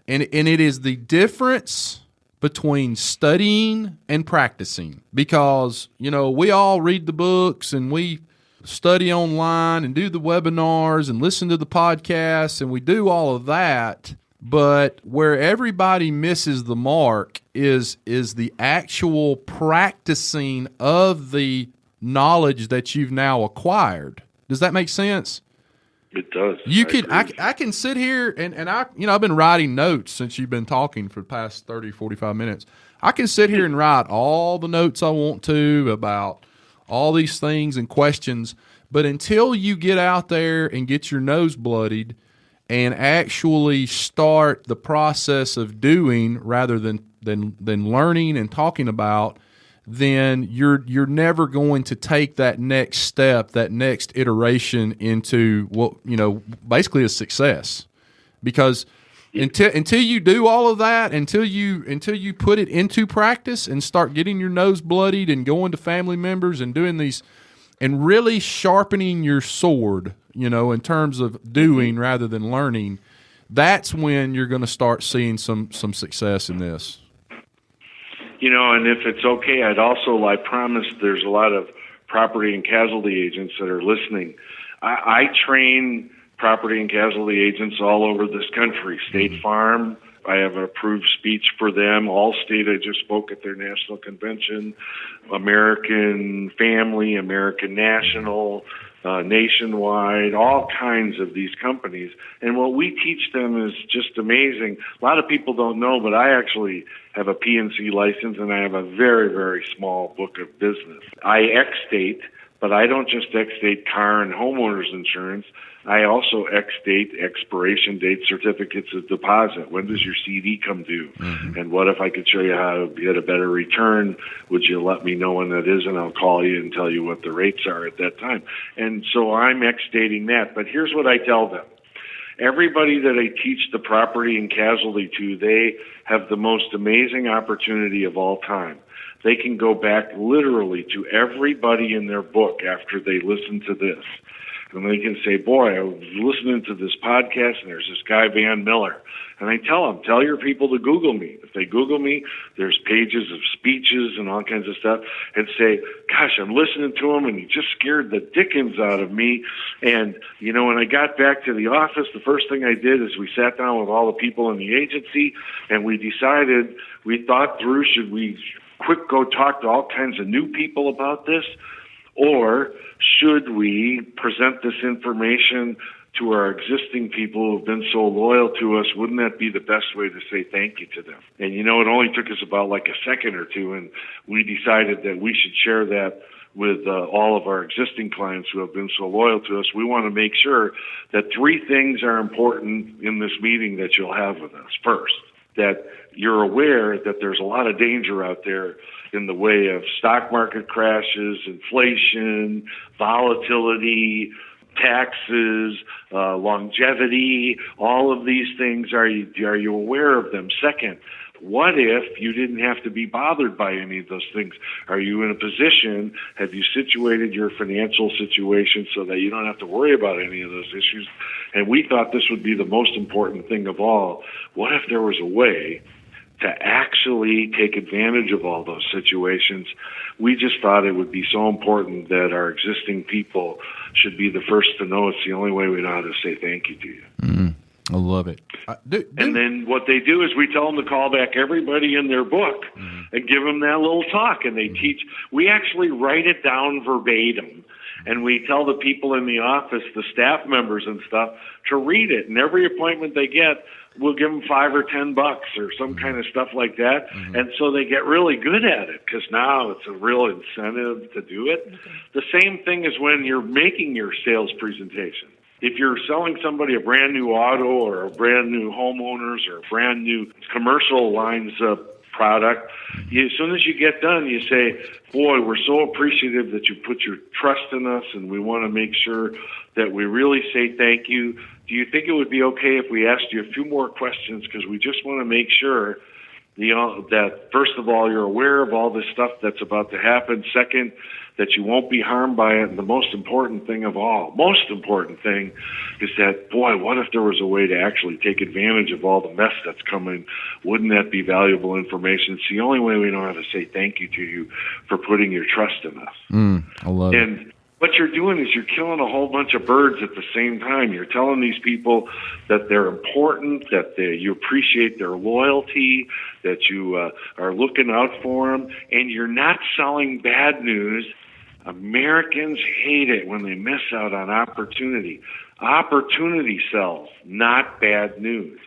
And it is the difference between studying and practicing, because, we all read the books and we study online and do the webinars and listen to the podcasts, and we do all of that. But where everybody misses the mark is the actual practicing of the knowledge that you've now acquired. Does that make sense? It does. I can sit here and I've been writing notes since you've been talking for the past 30, 45 minutes. I can sit here and write all the notes I want to about all these things and questions, but until you get out there and get your nose bloodied and actually start the process of doing rather than learning and talking about, then you're never going to take that next step, that next iteration into what, basically a success. Because until you do all of that, until you put it into practice and start getting your nose bloodied and going to family members and doing these and really sharpening your sword, in terms of doing rather than learning, that's when you're going to start seeing some success in this. And if it's okay, I promise there's a lot of property and casualty agents that are listening. I train property and casualty agents all over this country. State Farm, I have an approved speech for them. Allstate, I just spoke at their national convention. American Family, American National, Nationwide, all kinds of these companies. And what we teach them is just amazing. A lot of people don't know, but I actually have a P&C license, and I have a very, very small book of business. I ex-state, but I don't just ex-state car and homeowners insurance. I also ex-date expiration date certificates of deposit. When does your CD come due? Mm-hmm. And what if I could show you how to get a better return? Would you let me know when that is, and I'll call you and tell you what the rates are at that time. And so I'm ex-dating that. But here's what I tell them. Everybody that I teach the property and casualty to, they have the most amazing opportunity of all time. They can go back literally to everybody in their book after they listen to this. And they can say, boy, I was listening to this podcast, and there's this guy, Van Mueller. And I tell them, tell your people to Google me. If they Google me, there's pages of speeches and all kinds of stuff, and say, gosh, I'm listening to him, and he just scared the dickens out of me. And, when I got back to the office, the first thing I did is we sat down with all the people in the agency, and we thought through, should we go talk to all kinds of new people about this? Or should we present this information to our existing people who have been so loyal to us? Wouldn't that be the best way to say thank you to them? And it only took us about like a second or two, and we decided that we should share that with all of our existing clients who have been so loyal to us. We want to make sure that 3 things are important in this meeting that you'll have with us. First, that you're aware that there's a lot of danger out there in the way of stock market crashes, inflation, volatility, taxes, longevity, all of these things. Are you aware of them? Second, what if you didn't have to be bothered by any of those things? Are you in a position, have you situated your financial situation so that you don't have to worry about any of those issues? And we thought this would be the most important thing of all. What if there was a way to actually take advantage of all those situations? We just thought it would be so important that our existing people should be the first to know. It's the only way we know how to say thank you to you. Mm-hmm. I love it. And then what they do is we tell them to call back everybody in their book and give them that little talk. And they teach. We actually write it down verbatim. And we tell the people in the office, the staff members and stuff, to read it. And every appointment they get, we'll give them $5 or $10 or some kind of stuff like that. And so they get really good at it because now it's a real incentive to do it. The same thing is when you're making your sales presentation. If you're selling somebody a brand new auto or a brand new homeowners or a brand new commercial lines product, as soon as you get done, you say, boy, we're so appreciative that you put your trust in us, and we want to make sure that we really say thank you. Do you think it would be okay if we asked you a few more questions, because we just want to make sure that, first of all, you're aware of all this stuff that's about to happen. Second, that you won't be harmed by it. And the most important thing of all, is that, boy, what if there was a way to actually take advantage of all the mess that's coming? Wouldn't that be valuable information? It's the only way we know how to say thank you to you for putting your trust in us. I love it. And what you're doing is you're killing a whole bunch of birds at the same time. You're telling these people that they're important, that you appreciate their loyalty, that you are looking out for them, and you're not selling bad news. Americans hate it when they miss out on opportunity. Opportunity sells, not bad news.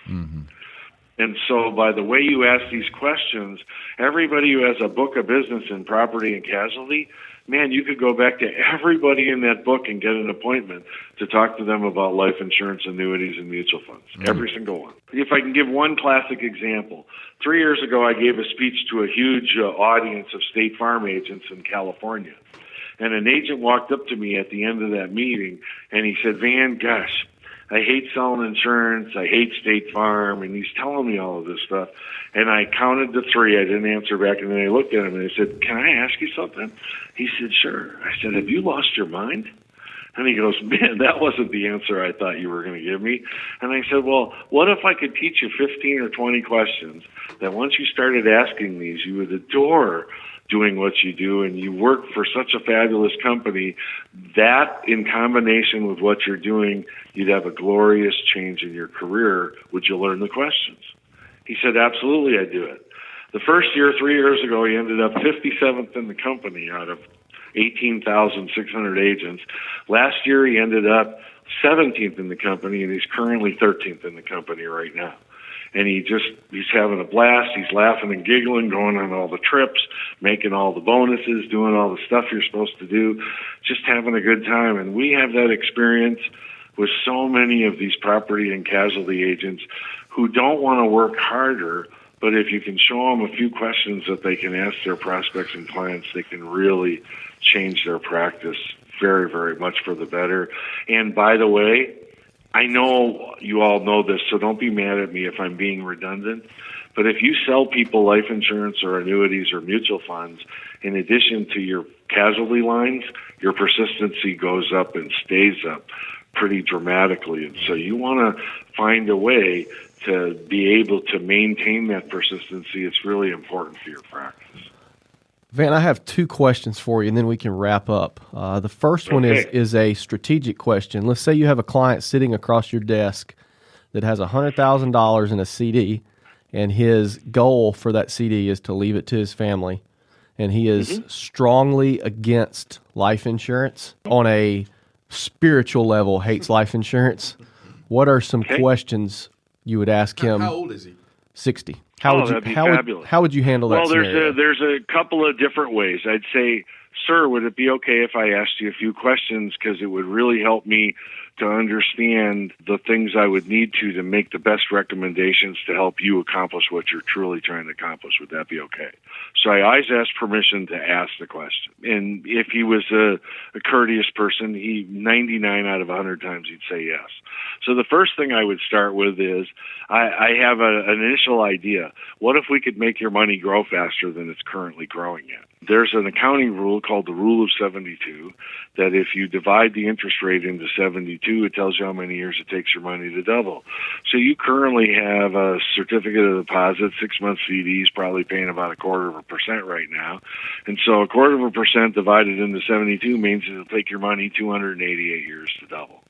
And so by the way you ask these questions, everybody who has a book of business in property and casualty, man, you could go back to everybody in that book and get an appointment to talk to them about life insurance, annuities, and mutual funds. Every single one. If I can give one classic example, 3 years ago I gave a speech to a huge audience of State Farm agents in California. And an agent walked up to me at the end of that meeting, and he said, Van, gosh, I hate selling insurance. I hate State Farm. And he's telling me all of this stuff. And I counted to 3. I didn't answer back. And then I looked at him and I said, can I ask you something? He said, sure. I said, have you lost your mind? And he goes, man, that wasn't the answer I thought you were going to give me. And I said, well, what if I could teach you 15 or 20 questions that once you started asking these, you would adore doing what you do, and you work for such a fabulous company that in combination with what you're doing, you'd have a glorious change in your career. Would you learn the questions? He said, absolutely, I'd do it. The first year, 3 years ago, he ended up 57th in the company out of 18,600 agents. Last year, he ended up 17th in the company, and he's currently 13th in the company right now. And he's having a blast. He's laughing and giggling, going on all the trips, making all the bonuses, doing all the stuff you're supposed to do, just having a good time. And we have that experience with so many of these property and casualty agents who don't want to work harder, but if you can show them a few questions that they can ask their prospects and clients, they can really change their practice very, very much for the better. And by the way, I know you all know this, so don't be mad at me if I'm being redundant. But if you sell people life insurance or annuities or mutual funds, in addition to your casualty lines, your persistency goes up and stays up pretty dramatically. And so you want to find a way to be able to maintain that persistency. It's really important for your practice. Van, I have 2 questions for you, and then we can wrap up. The first one is a strategic question. Let's say you have a client sitting across your desk that has $100,000 in a CD, and his goal for that CD is to leave it to his family, and he is strongly against life insurance. On a spiritual level, hates life insurance. What are some questions you would ask him? How old is he? 60. How would you handle that scenario? Well, there's a couple of different ways. I'd say, sir, would it be okay if I asked you a few questions, because it would really help me to understand the things I would need to make the best recommendations to help you accomplish what you're truly trying to accomplish. Would that be okay? So I always ask permission to ask the question. And if he was a courteous person, 99 out of 100 times he'd say yes. So the first thing I would start with is I have an initial idea. What if we could make your money grow faster than it's currently growing at? There's an accounting rule called the Rule of 72 that if you divide the interest rate into 72, it tells you how many years it takes your money to double. So you currently have a certificate of deposit, 6-month CDs, probably paying about 0.25% right now. And so 0.25% divided into 72 means it'll take your money 288 years to double.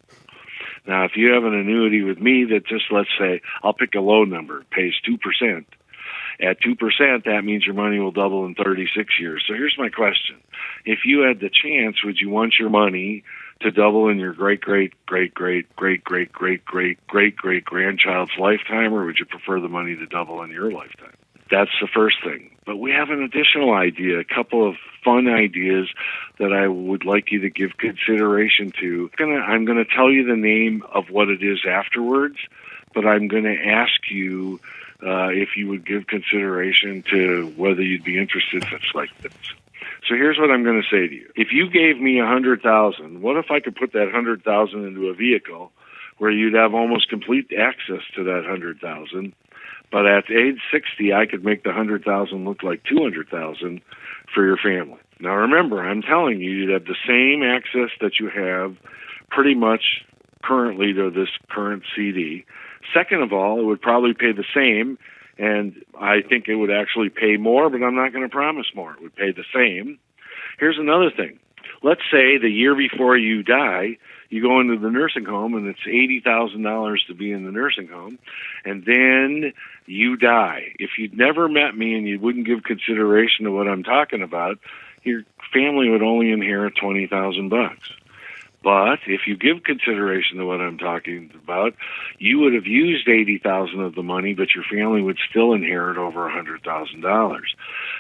Now, if you have an annuity with me that just, let's say, I'll pick a low number, pays 2%. At 2%, that means your money will double in 36 years. So here's my question. If you had the chance, would you want your money to double in your great-great-great-great-great-great-great-great-great-grandchild's lifetime, or would you prefer the money to double in your lifetime? That's the first thing. But we have an additional idea, a couple of fun ideas that I would like you to give consideration to. I'm going to tell you the name of what it is afterwards, but I'm going to ask you if you would give consideration to whether you'd be interested if it's like this. So here's what I'm going to say to you. If you gave me $100,000, what if I could put that $100,000 into a vehicle where you'd have almost complete access to that $100,000? But at age 60, I could make the $100,000 look like $200,000 for your family. Now, remember, I'm telling you, you'd have the same access that you have pretty much currently to this current CD. Second of all, it would probably pay the same, and I think it would actually pay more, but I'm not going to promise more. It would pay the same. Here's another thing. Let's say the year before you die, you go into the nursing home, and it's $80,000 to be in the nursing home, and then you die. If you'd never met me and you wouldn't give consideration to what I'm talking about, your family would only inherit $20,000. But if you give consideration to what I'm talking about, you would have used $80,000 of the money, but your family would still inherit over $100,000.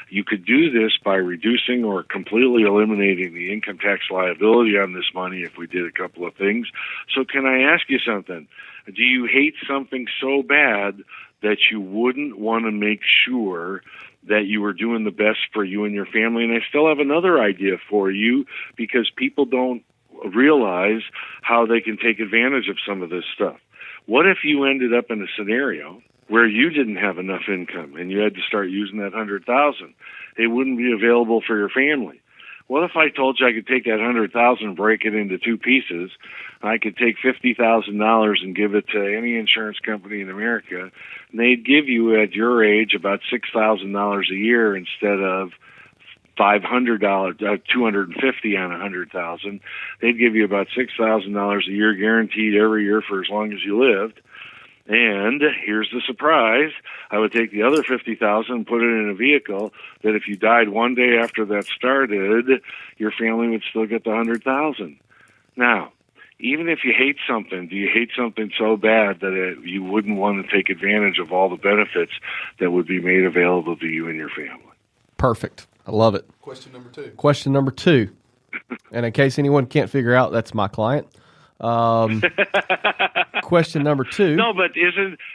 You could do this by reducing or completely eliminating the income tax liability on this money if we did a couple of things. So can I ask you something? Do you hate something so bad that you wouldn't want to make sure that you were doing the best for you and your family? And I still have another idea for you, because people don't realize how they can take advantage of some of this stuff. What if you ended up in a scenario where you didn't have enough income and you had to start using that $100,000? It wouldn't be available for your family. What if I told you I could take that $100,000 and break it into two pieces? I could take $50,000 and give it to any insurance company in America, and they'd give you at your age about $6,000 a year instead of $500, $250 on $100,000. They'd give you about $6,000 a year guaranteed every year for as long as you lived. And here's the surprise. I would take the other $50,000 and put it in a vehicle that if you died one day after that started, your family would still get the $100,000. Now, even if you hate something, do you hate something so bad that you wouldn't want to take advantage of all the benefits that would be made available to you and your family? Perfect. I love it. Question number two. And in case anyone can't figure out, that's my client. Question number two. No, but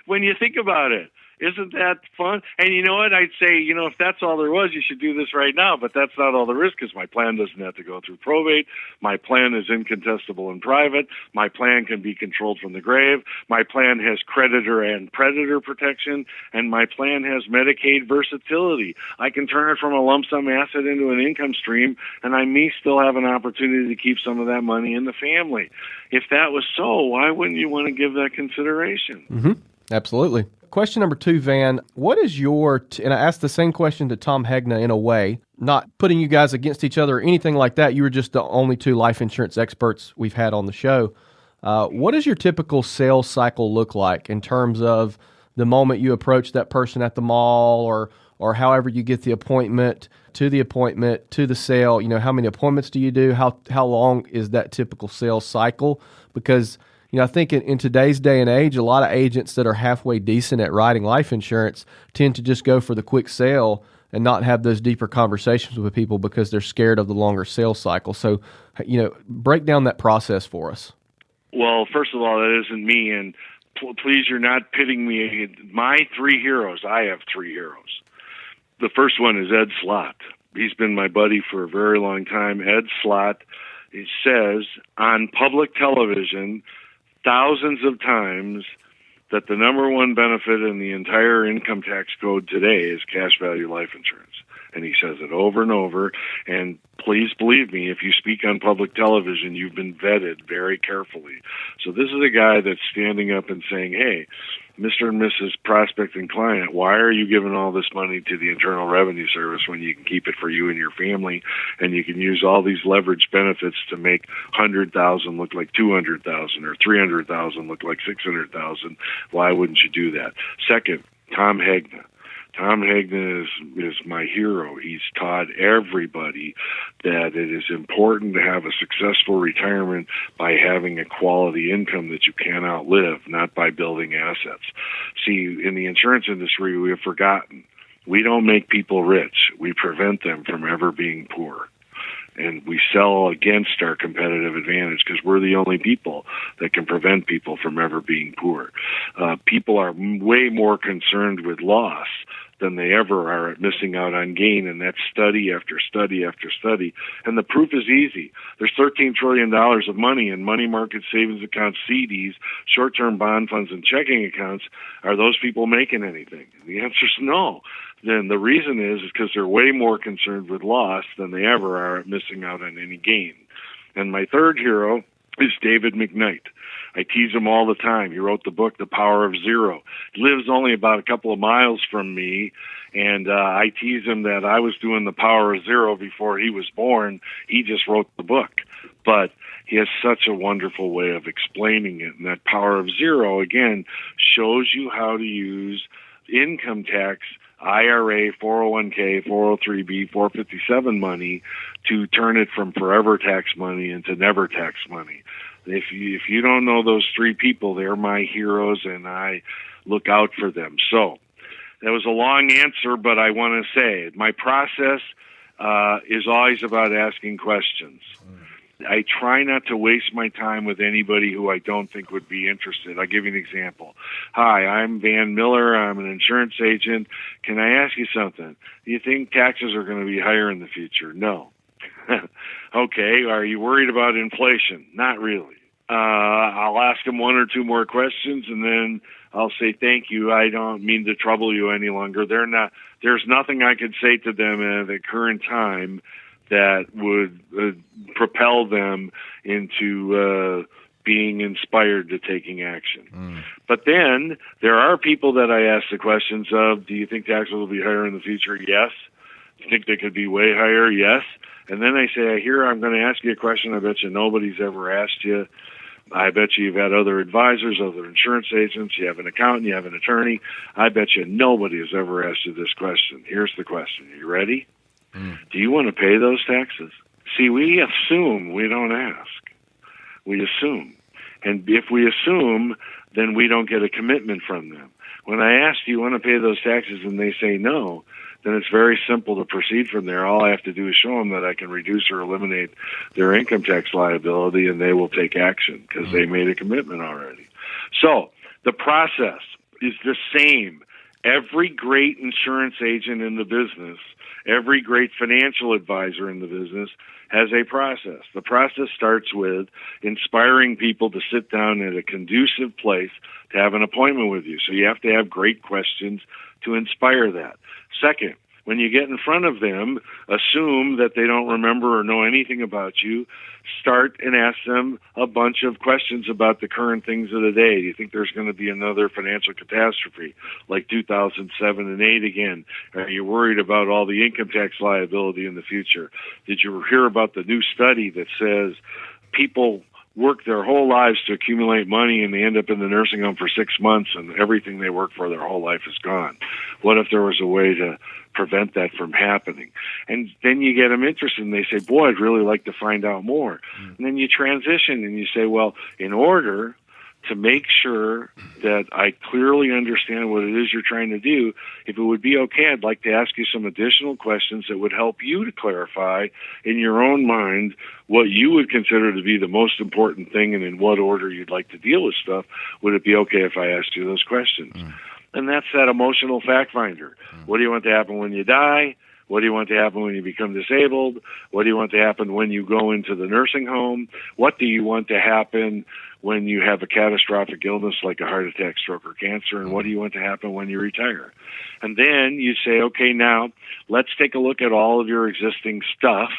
when you think about it, isn't that fun? And you know what? I'd say, if that's all there was, you should do this right now. But that's not all there is, because my plan doesn't have to go through probate. My plan is incontestable and private. My plan can be controlled from the grave. My plan has creditor and predator protection. And my plan has Medicaid versatility. I can turn it from a lump sum asset into an income stream, and I may still have an opportunity to keep some of that money in the family. If that was so, why wouldn't you want to give that consideration? Mm-hmm. Absolutely. Question number two, Van, what is your, and I asked the same question to Tom Hegna in a way, not putting you guys against each other or anything like that. You were just the only two life insurance experts we've had on the show. What does your typical sales cycle look like in terms of the moment you approach that person at the mall, or however you get the appointment to the sale? How many appointments do you do? How long is that typical sales cycle? Because I think in today's day and age, a lot of agents that are halfway decent at writing life insurance tend to just go for the quick sale and not have those deeper conversations with people because they're scared of the longer sales cycle. So, break down that process for us. Well, first of all, that isn't me, and please, you're not pitting me. My three heroes, I have three heroes. The first one is Ed Slott. He's been my buddy for a very long time. Ed Slott, he says on public television thousands of times that the number one benefit in the entire income tax code today is cash value life insurance. And he says it over and over. And please believe me, if you speak on public television, you've been vetted very carefully. So this is a guy that's standing up and saying, hey, Mr. and Mrs. Prospect and client, why are you giving all this money to the Internal Revenue Service when you can keep it for you and your family, and you can use all these leverage benefits to make $100,000 look like $200,000 or $300,000 look like $600,000? Why wouldn't you do that? Second, Tom Hegna. Tom Hagman is my hero. He's taught everybody that it is important to have a successful retirement by having a quality income that you can't outlive, not by building assets. See, in the insurance industry, we have forgotten. We don't make people rich. We prevent them from ever being poor. And we sell against our competitive advantage because we're the only people that can prevent people from ever being poor. People are way more concerned with loss than they ever are at missing out on gain, and that's study after study after study. And the proof is easy. There's $13 trillion of money in money market savings accounts, CDs, short-term bond funds, and checking accounts. Are those people making anything? The answer is no. Then the reason is because they're way more concerned with loss than they ever are at missing out on any gain. And my third hero is David McKnight. I tease him all the time. He wrote the book, The Power of Zero. He lives only about a couple of miles from me, and I tease him that I was doing The Power of Zero before he was born. He just wrote the book. But he has such a wonderful way of explaining it. And that Power of Zero, again, shows you how to use income tax, IRA, 401k, 403b, 457 money to turn it from forever tax money into never tax money. If you don't know those three people, they're my heroes, and I look out for them. So that was a long answer, but I want to say my process is always about asking questions. I try not to waste my time with anybody who I don't think would be interested. I'll give you an example. Hi, I'm Van Mueller. I'm an insurance agent. Can I ask you something? Do you think taxes are going to be higher in the future? No. Okay, are you worried about inflation? Not really. I'll ask them one or two more questions, and then I'll say, thank you. I don't mean to trouble you any longer. There's nothing I could say to them at the current time that would propel them into being inspired to taking action. But then there are people that I ask the questions of, do you think taxes will be higher in the future? Yes. Do you think they could be way higher? Yes. And then I say, I'm going to ask you a question I bet you nobody's ever asked you. I bet you've had other advisors, other insurance agents, you have an accountant, you have an attorney. I bet you nobody has ever asked you this question. Here's the question. Are you ready? Do you want to pay those taxes? See, we assume, we don't ask. We assume. And if we assume, then we don't get a commitment from them. When I ask, do you want to pay those taxes, and they say no, then it's very simple to proceed from there. All I have to do is show them that I can reduce or eliminate their income tax liability, and they will take action because they made a commitment already. So the process is the same. Every great insurance agent in the business, every great financial advisor in the business has a process. The process starts with inspiring people to sit down at a conducive place to have an appointment with you. So you have to have great questions to inspire that. Second, when you get in front of them, assume that they don't remember or know anything about you. Start and ask them a bunch of questions about the current things of the day. Do you think there's going to be another financial catastrophe like 2007 and 8 again? Are you worried about all the income tax liability in the future? Did you hear about the new study that says people work their whole lives to accumulate money and they end up in the nursing home for 6 months and everything they work for their whole life is gone? What if there was a way to prevent that from happening? And then you get them interested and they say, boy, I'd really like to find out more. And then you transition and you say, well, in order to make sure that I clearly understand what it is you're trying to do, if it would be okay, I'd like to ask you some additional questions that would help you to clarify in your own mind what you would consider to be the most important thing and in what order you'd like to deal with stuff. Would it be okay if I asked you those questions? And that's that emotional fact finder. What do you want to happen when you die? What do you want to happen when you become disabled? What do you want to happen when you go into the nursing home? What do you want to happen when you have a catastrophic illness like a heart attack, stroke, or cancer? And what do you want to happen when you retire? And then you say, okay, now let's take a look at all of your existing stuff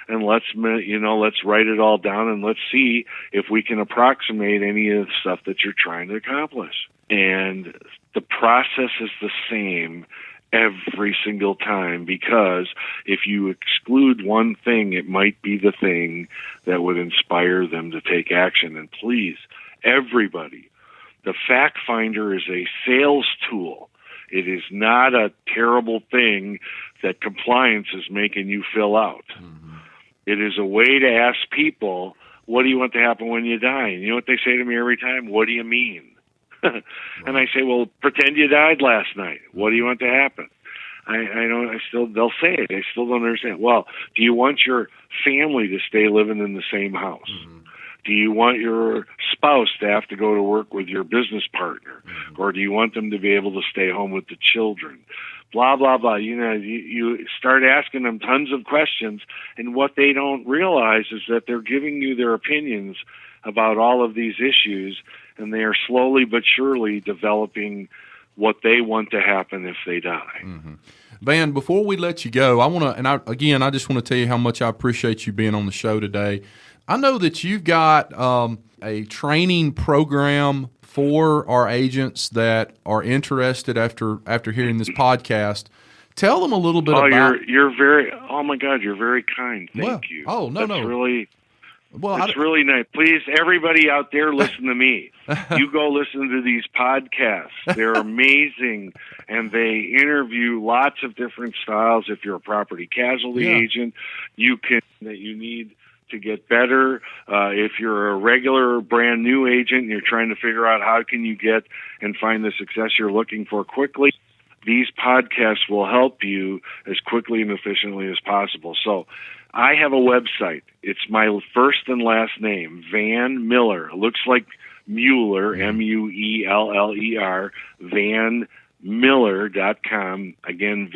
and let's write it all down and let's see if we can approximate any of the stuff that you're trying to accomplish. And the process is the same every single time, because if you exclude one thing, it might be the thing that would inspire them to take action. And please, everybody, the fact finder is a sales tool. It is not a terrible thing that compliance is making you fill out. It is a way to ask people, what do you want to happen when you die? And you know what they say to me every time? What do you mean? And I say, well, pretend you died last night. What do you want to happen? They'll say it. I still don't understand. Well, do you want your family to stay living in the same house? Do you want your spouse to have to go to work with your business partner? Or do you want them to be able to stay home with the children? Blah, blah, blah. You start asking them tons of questions, and what they don't realize is that they're giving you their opinions about all of these issues, and they are slowly but surely developing what they want to happen if they die. Van, before we let you go, I just want to tell you how much I appreciate you being on the show today. I know that you've got a training program for our agents that are interested after hearing this podcast. Tell them a little bit about. You're very. Oh my God, you're very kind. Thank you. Oh no, That's no. Really. Well, it's really nice. Please, everybody out there, listen to me. You go listen to these podcasts. They're amazing, and they interview lots of different styles. If you're a property casualty agent, you need to get better. If you're a regular brand new agent and you're trying to figure out how can you get and find the success you're looking for quickly, these podcasts will help you as quickly and efficiently as possible. So I have a website. It's my first and last name, Van Mueller. It looks like Mueller, Mueller, vanmueller.com. Again,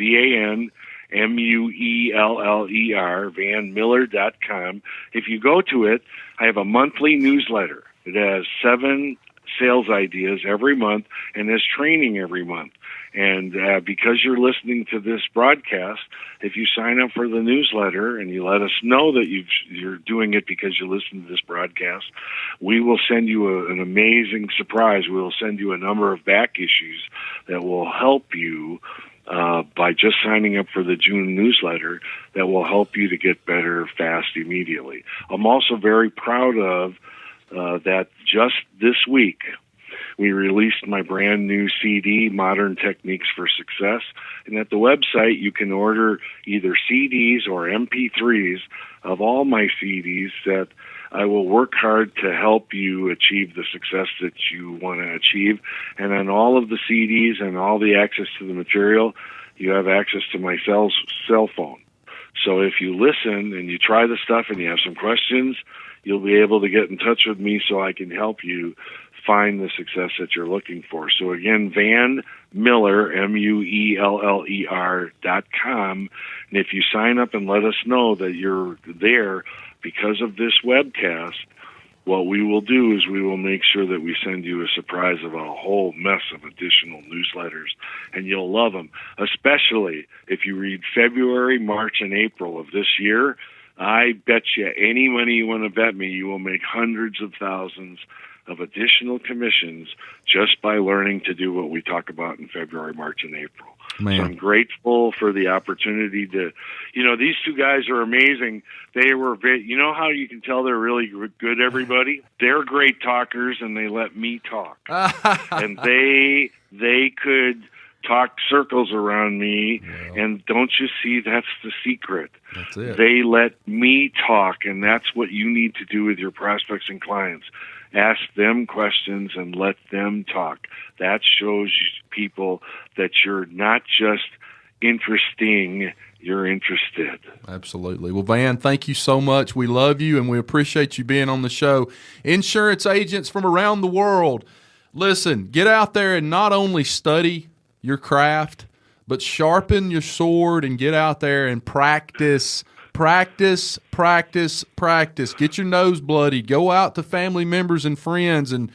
VANMUELLER, vanmueller.com. If you go to it, I have a monthly newsletter. It has 7 sales ideas every month and has training every month. And because you're listening to this broadcast, if you sign up for the newsletter and you let us know that you're doing it because you listen to this broadcast, we will send you an amazing surprise. We will send you a number of back issues that will help you by just signing up for the June newsletter, that will help you to get better fast immediately. I'm also very proud of that just this week, we released my brand new CD, Modern Techniques for Success. And at the website, you can order either CDs or MP3s of all my CDs that I will work hard to help you achieve the success that you want to achieve. And on all of the CDs and all the access to the material, you have access to my cell phone. So if you listen and you try the stuff and you have some questions, you'll be able to get in touch with me so I can help you find the success that you're looking for. So again, Van Mueller, MUELLER.com. And if you sign up and let us know that you're there because of this webcast, what we will do is we will make sure that we send you a surprise of a whole mess of additional newsletters, and you'll love them, especially if you read February, March, and April of this year. I bet you any money you want to bet me, you will make hundreds of thousands of additional commissions just by learning to do what we talk about in February, March, and April. Man. So I'm grateful for the opportunity to, these two guys are amazing. They were, how you can tell they're really good, everybody? They're great talkers, and they let me talk. And they could talk circles around me, and don't you see, that's the secret. That's it. They let me talk, and that's what you need to do with your prospects and clients. Ask them questions and let them talk. That shows people that you're not just interesting, you're interested. Absolutely. Well, Van, thank you so much. We love you, and we appreciate you being on the show. Insurance agents from around the world, listen, get out there and not only study your craft, but sharpen your sword and get out there and practice. Practice. Get your nose bloody. Go out to family members and friends and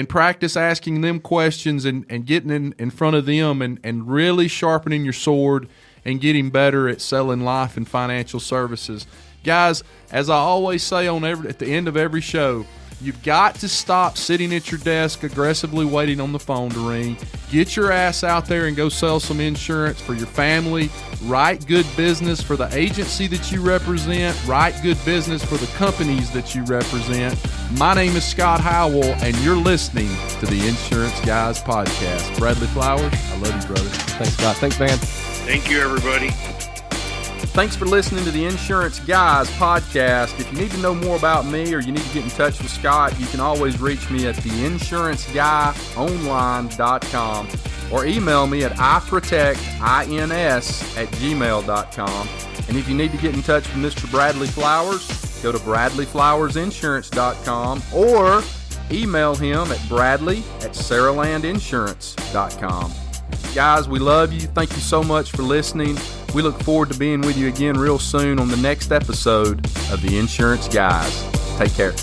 practice asking them questions and getting in front of them and really sharpening your sword and getting better at selling life and financial services. Guys, as I always say at the end of every show, You've got to stop sitting at your desk aggressively waiting on the phone to ring. Get your ass out there and go sell some insurance for your family. Write good business for the agency that you represent. Write good business for the companies that you represent. My name is Scott Howell, and you're listening to the Insurance Guys Podcast. Bradley Flowers, I love you, brother. Thanks, Scott. Thanks, man. Thank you, everybody. Thanks for listening to the Insurance Guys Podcast. If you need to know more about me or you need to get in touch with Scott, you can always reach me at theinsuranceguyonline.com or email me at iprotectins@gmail.com. And if you need to get in touch with Mr. Bradley Flowers, go to bradleyflowersinsurance.com or email him at bradley@saralandinsurance.com. Guys, we love you. Thank you so much for listening. We look forward to being with you again real soon on the next episode of The Insurance Guys. Take care.